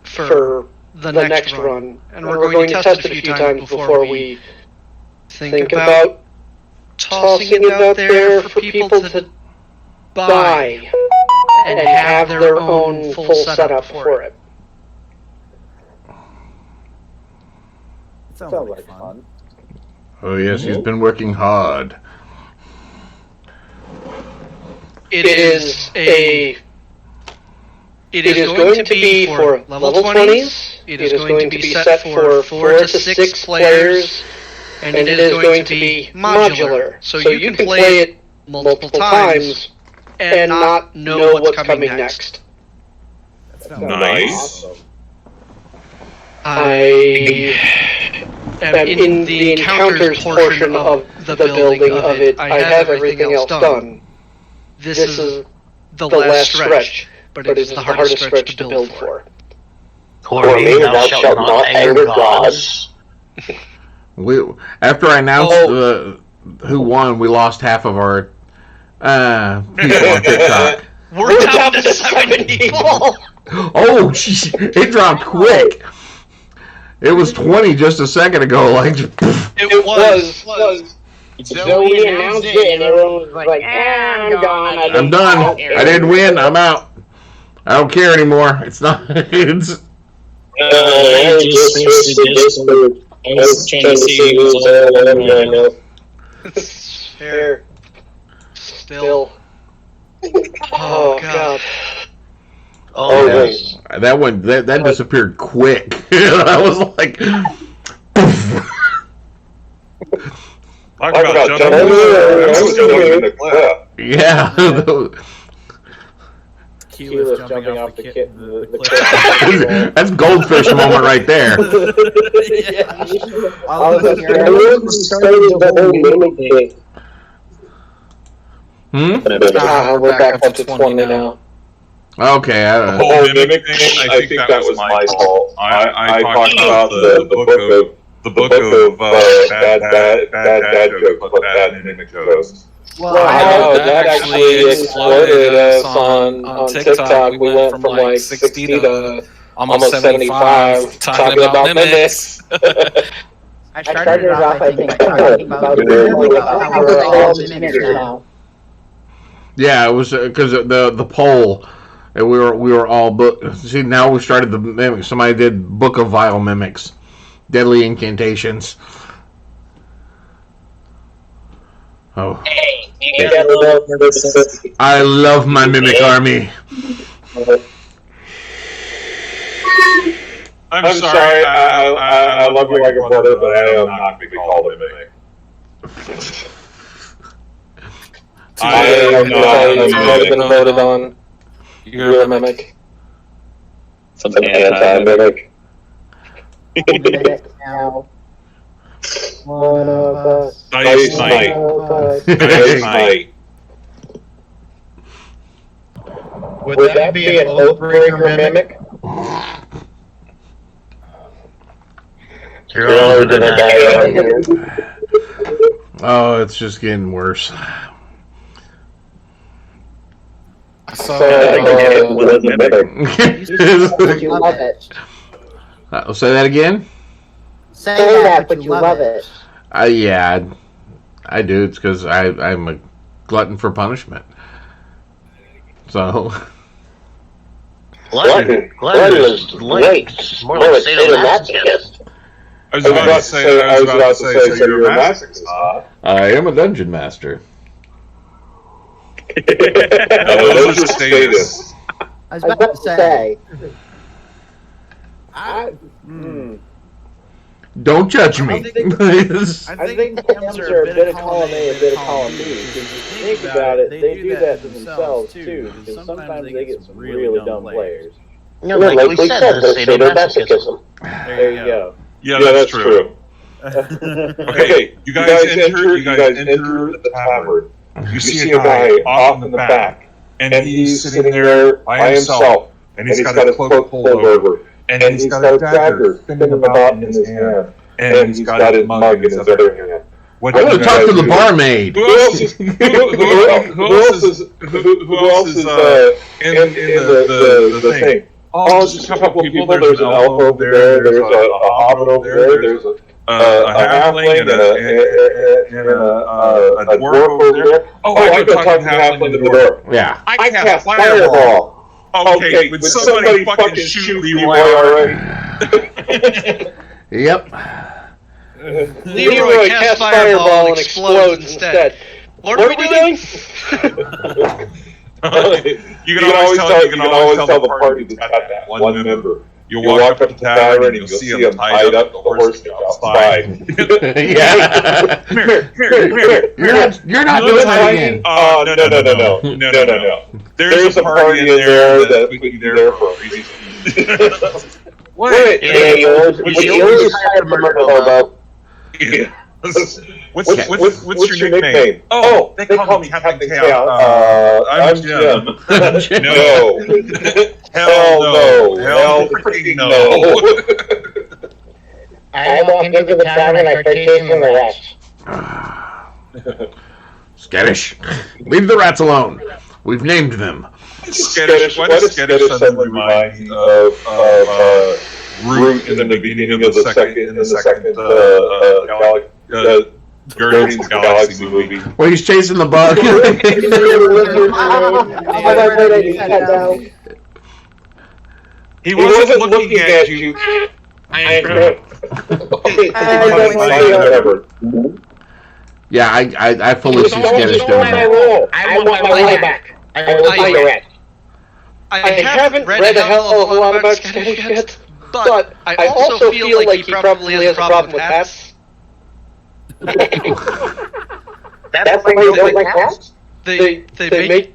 for the next run. And we're going to test it a few times before we think about tossing it out there for people to buy and have their own full setup for it. Sounds like fun. Oh yes, he's been working hard. It is going to be for level 20s. It is going to be set for 4 to 6 players, and it is going to be modular. So you can play it multiple times and not know what's coming next. Nice. Awesome. I am in the encounters portion of the building of it. I have everything else done. This is the last stretch, but it is the hardest stretch to build for. For me, thou shalt not anger gods. After I announced who won, we lost half of our people on TikTok. We're down to 7 people! Oh, it dropped quick. It was 20 just a second ago. Like, it was. So we announced it, and everyone was like, I'm gone. I'm done. I didn't win. I'm out. I don't care anymore. It's not. It's. Fair. Still. Oh god. Oh, yes. That one. That disappeared quick. I was like. Talk about jumping in the cliff. Yeah. Keyless jumping off the cliff. That's goldfish moment right there. We're back up to 20 now. Okay. The whole mimic thing, I think that was my fault. I talked about the book of bad jokes, but bad mimic jokes. Well, that actually exploded us on TikTok. We went from like 60 to almost 75 talking about mimics. I started off, I think, talking about how we're all mimics now. Yeah, it was because the poll, and we were all see, now we started the mimics. Somebody did Book of Vile Mimics, Deadly Incantations. Oh. I love my mimic army. I'm sorry. I love you like a brother, but I am not going to be called a mimic. I am not been voted on. You're a mimic. Some anti-mimic. Now, one of us. Nice night. Nice night. Would that be an Oathbreaker mimic? Oh, it's just getting worse. But you love it. Say that again? Say that, but you love it. Yeah, I do. It's because I'm a glutton for punishment. So. Glutton is great. More like sadomasochist. I was about to say, so you're a masochist, huh? I am a dungeon master. Those are status. I was about to say. Don't judge me. I think DMs are a bit of column A, a bit of column B. Because if you think about it, they do that to themselves too. Because sometimes they get some really dumb players. No, like we said, the sadomasochism. There you go. Yeah, that's true. Okay, you guys enter the tavern. You see a guy off in the back, and he's sitting there by himself, and he's got his cloak pulled over, and he's got a dagger spinning about in his hand, and he's got his mug in his other hand. I want to talk to the barmaid. Who else is in the thing? Oh, just a couple people. There's an elf over there. There's a hobbit over there. There's a halfling and a dwarf over there. Oh, I can talk to halfling and the dwarf. Yeah. I cast fireball. Okay, would somebody fucking shoot Leroy already? Yep. Leroy casts fireball and explodes instead. What are we doing? You can always tell the party that's got that one member. You'll walk up to the tavern and you'll see him tied up, the horse outside. Yeah. Come here. You're not doing that again. Oh, no. There's a party in there that we can be there for a reason. Wait, you always have a murder hobo. Yeah. What's your nickname? Oh, they call me Captain Chaos. I'm Jim. No. Hell no. Hell freaking no. I walk into the tavern and I start chasing the rats. Skittish. Leave the rats alone. We've named them. Skittish. Why does Skittish suddenly remind me of Root in the beginning of the second Guardians of the Galaxy movie? Well, he's chasing the bug. He wasn't looking at you. Yeah, I fully see Skittish doing that. I want my money back. I will fight the rat. I haven't read a hell of a lot about Skittish yet, but I also feel like he probably has a problem with hats. That's why you don't like hats? They make...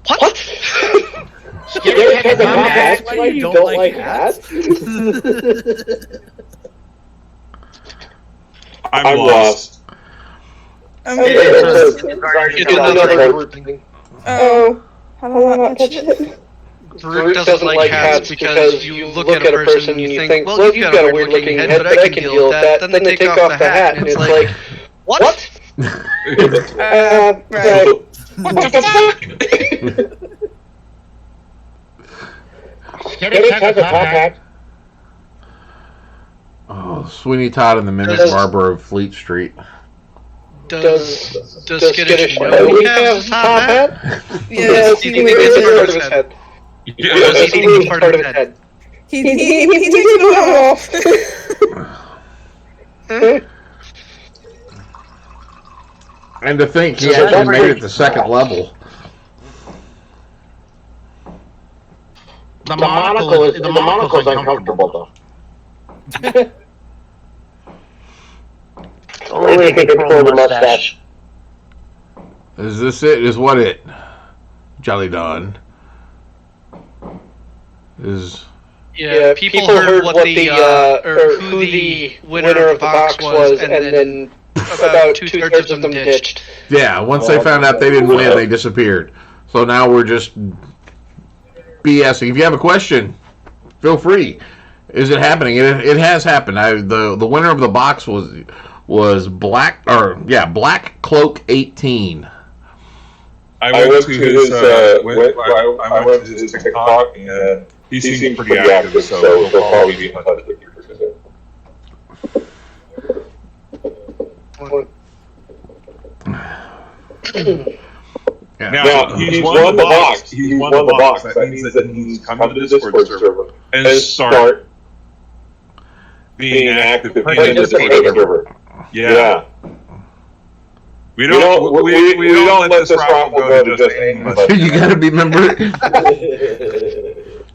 What? Skittish has a hat? That's why you don't like hats? I'm lost. It's another thing. Oh, how do I not touch it? Brute doesn't like hats because you look at a person and you think, well, you've got a weird looking head, but I can deal with that. Then they take off the hat and it's like, what? Right. What the fuck? Skittish has a top hat. Oh, Sweeney Todd and the Mimic Barber of Fleet Street. Does Skittish know he has a top hat? Yes, Do you think it's part of his head? He takes it off. And to think he actually made it to second level. The monocle's uncomfortable though. Only if you control the mustache. Is this it? Is what it? Jolly Don. Is... Yeah, people heard what the, or who the winner of the box was, and then about two-thirds of them ditched. Yeah, once they found out they didn't win, they disappeared. So now we're just BSing. If you have a question, feel free. Is it happening? It has happened. The winner of the box was Black Cloak 18. I went to his TikTok and he seemed pretty active, so he'll probably be in touch with you. Now, he's won the box. He's won the box. That means that he's come to the Discord server and start being active in the Discord server. Yeah. We don't let this raffle go to just anybody. You gotta be member.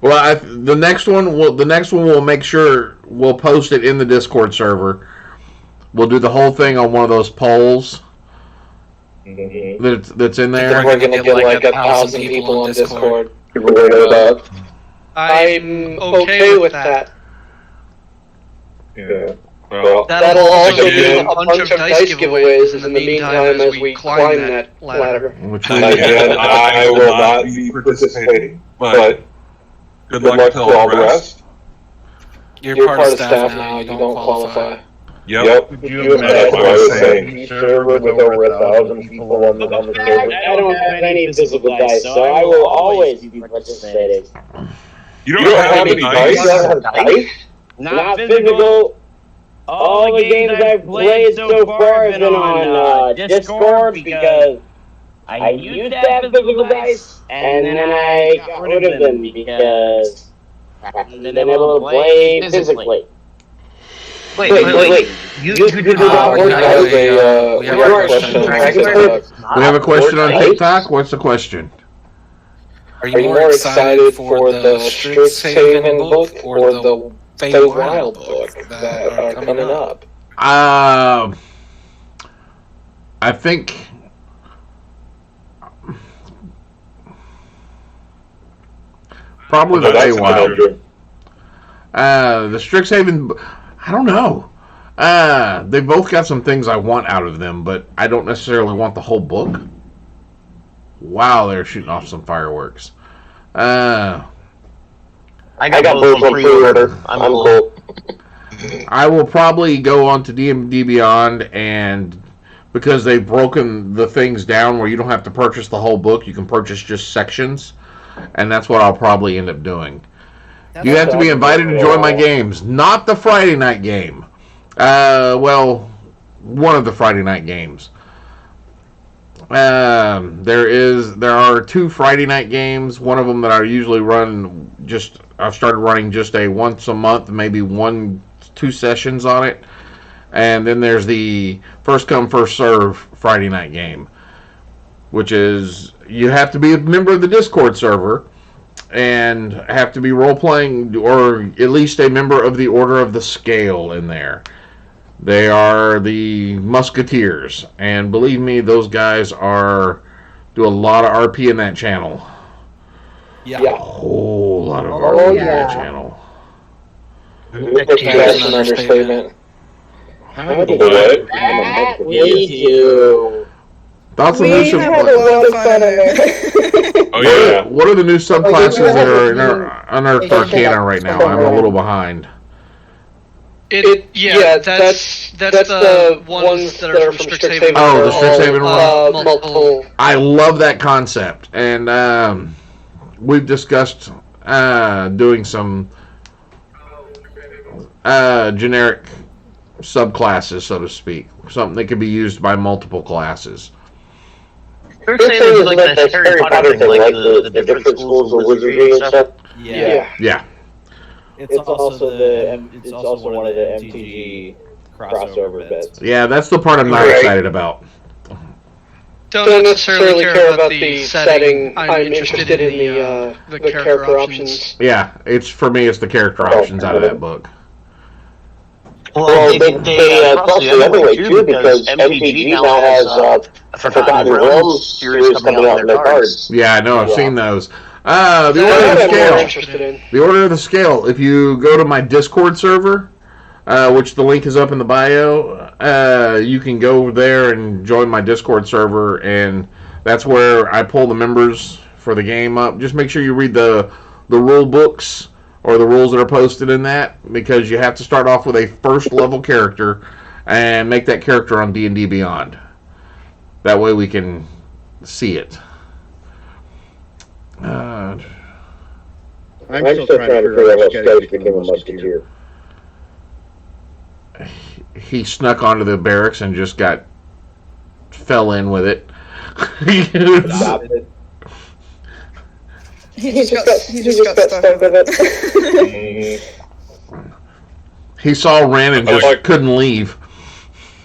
Well, the next one we'll make sure we'll post it in the Discord server. We'll do the whole thing on one of those polls that's in there. We're gonna get like 1,000 people on Discord. I'm okay with that. Yeah. Well, that'll also give a bunch of dice giveaways in the meantime as we climb that ladder. Again, I will not be participating, but good luck to all the rest. You're part of staff now, you don't qualify. Yep. You have a server with over 1,000 people on the server. I don't have any physical dice, so I will always be participating. You don't have any dice? You don't have dice? Not physical. All the games I've played so far have been on Discord because I used to have physical dice, and then I got rid of them because I haven't been able to play physically. Wait. You do not work We have a question on TikTok. What's the question? Are you more excited for the Strixhaven book or the Feywild book that are coming up? I think probably the Feywild. The Strixhaven, I don't know. They both got some things I want out of them, but I don't necessarily want the whole book. Wow, they're shooting off some fireworks. I got both on pre-order. I'm cool. I will probably go on to D&D Beyond, and because they've broken the things down where you don't have to purchase the whole book, you can purchase just sections, and that's what I'll probably end up doing. You have to be invited to join my games, not the Friday night game. Well, one of the Friday night games. There are 2 Friday night games. One of them that I usually run I've started running just a once a month, maybe 1-2 sessions on it. And then there's the first come first serve Friday night game, which is you have to be a member of the Discord server and have to be role playing or at least a member of the Order of the Scale in there. They are the Musketeers, and believe me, those guys do a lot of RP in that channel. Yeah. A whole lot of RP in that channel. That's an understatement. How did that we do? Thoughts on We new had a lot of fun in there. Oh yeah. What are the new subclasses that are in our Unearthed Arcana right now? I'm a little behind. That's the ones that are from Strixhaven. Oh, the Strixhaven one? Multiple. I love that concept, and we've discussed doing some generic subclasses, so to speak. Something that could be used by multiple classes. Strixhaven is like the Harry Potter thing, like the different schools of wizardry and stuff. Yeah. It's also one of the MTG crossover bits. Yeah, that's the part I'm not excited about. Don't necessarily care about the setting. I'm interested in the character options. Yeah, for me, it's the character options out of that book. Well, they cross the other way too because MTG now has a Forgotten Realms series coming out in their cards. Yeah, I know. I've seen those. The Order of the Scale. The Order of the Scale. If you go to my Discord server, which the link is up in the bio, you can go there and join my Discord server, and that's where I pull the members for the game up. Just make sure you read the rule books or the rules that are posted in that, because you have to start off with a first level character and make that character on D&D Beyond. That way we can see it. I'm still trying to figure out how Sketch became a musketeer. He snuck onto the barracks and just fell in with it. Stop it. He just got stuck with it. He saw Ren and just couldn't leave.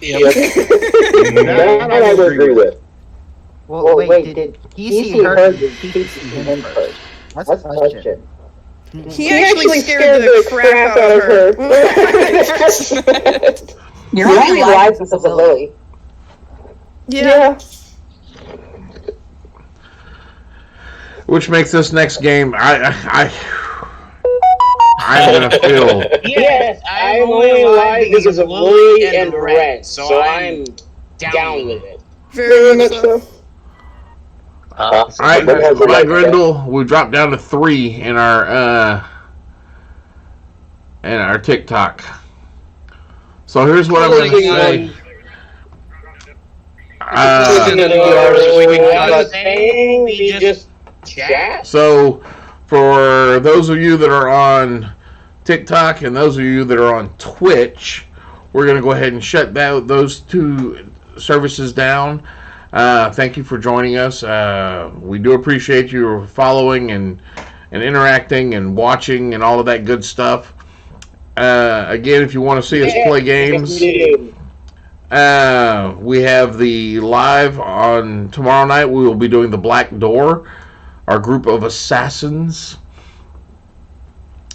That I would agree with. Well, wait, did he see her? Did he see him first? That's the question. He actually scared the crap out of her. You're only alive because of Lily. Yeah. Which makes this next game, I'm gonna feel. Yes, I'm only alive because of Lily and Red, so I'm down with it. Very much so. All right, Grindel, we dropped down to 3 in our TikTok. So here's what I'm gonna say. So, for those of you that are on TikTok and those of you that are on Twitch, we're going to go ahead and shut those 2 services down. Thank you for joining us. We do appreciate you following and interacting and watching and all of that good stuff. Again, if you want to see us play games, we have the live on tomorrow night. We will be doing the Black Door, our group of assassins.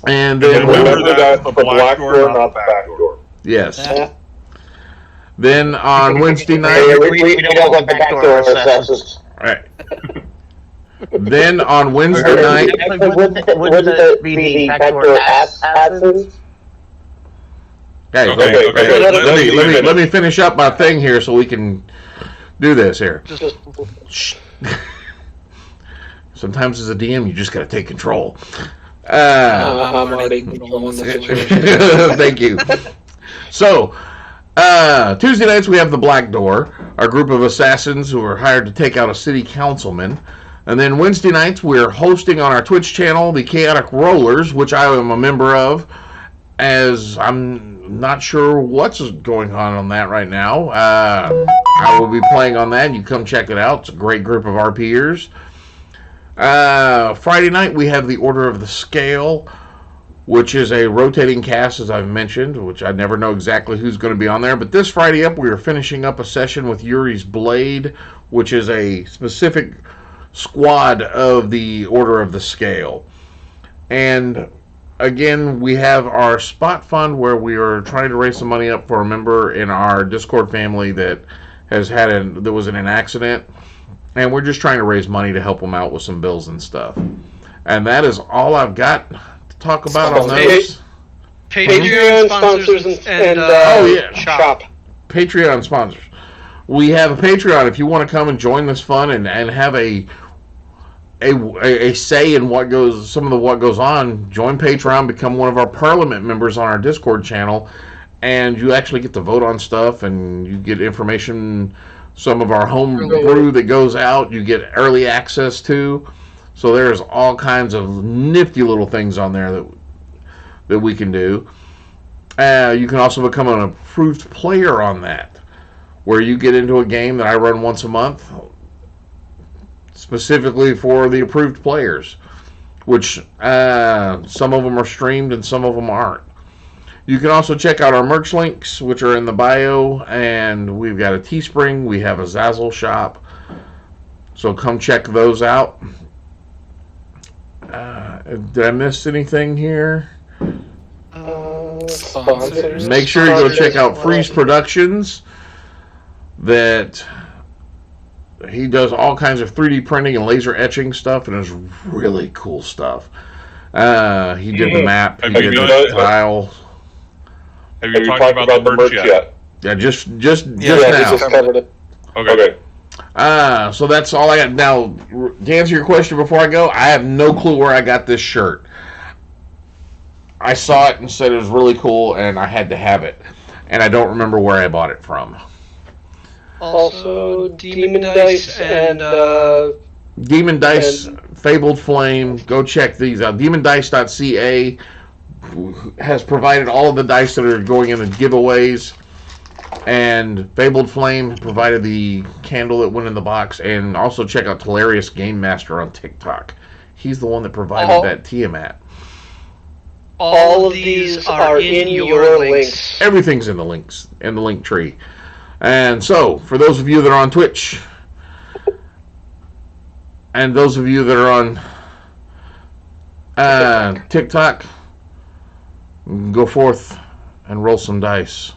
And then remember that the Black Door, not the Back Door. Yes. Then on Wednesday night, we don't want the Back Door assassins. Right. Then on Wednesday night, Wouldn't it be the Back Door assassins? Okay. Let me finish up my thing here so we can do this here. Sometimes as a DM, you just got to take control. I'm already controlling the situation. Thank you. So, Tuesday nights we have the Black Door, our group of assassins who are hired to take out a city councilman. And then Wednesday nights we're hosting on our Twitch channel the Chaotic Rollers, which I am a member of, as I'm not sure what's going on that right now. I will be playing on that. You come check it out. It's a great group of RPers. Friday night we have the Order of the Scale, which is a rotating cast, as I've mentioned, which I never know exactly who's going to be on there. But this Friday up, we are finishing up a session with Yuri's Blade, which is a specific squad of the Order of the Scale. And again, we have our spot fund where we are trying to raise some money up for a member in our Discord family that was in an accident. And we're just trying to raise money to help them out with some bills and stuff. And that is all I've got to talk about on those. Patreon sponsors and shop. Patreon sponsors. We have a Patreon. If you want to come and join this fun and have a say in what goes on, join Patreon, become one of our Parliament members on our Discord channel, and you actually get to vote on stuff, and you get information. Some of our home brew that goes out, you get early access to. So there's all kinds of nifty little things on there that we can do. You can also become an approved player on that, where you get into a game that I run once a month, specifically for the approved players, which some of them are streamed and some of them aren't. You can also check out our merch links, which are in the bio, and we've got a Teespring, we have a Zazzle shop, so come check those out. Did I miss anything here? Sponsors. Make sure you go check out Freeze Productions. That he does all kinds of 3D printing and laser etching stuff, and it's really cool stuff. He did the map, he did the tile. Have you talked about the merch yet? Yeah, just now. Just covered it. Okay. So that's all I got. Now, to answer your question before I go, I have no clue where I got this shirt. I saw it and said it was really cool, and I had to have it. And I don't remember where I bought it from. Also, Demon Dice and Demon Dice, Fabled Flame. Go check these out. DemonDice.ca has provided all of the dice that are going into giveaways, and Fabled Flame provided the candle that went in the box. And also check out Hilarious Game Master on TikTok. He's the one that provided that Tiamat. All of these are in your links. Everything's in the links, in the link tree. And so, for those of you that are on Twitch, and those of you that are on TikTok, go forth and roll some dice.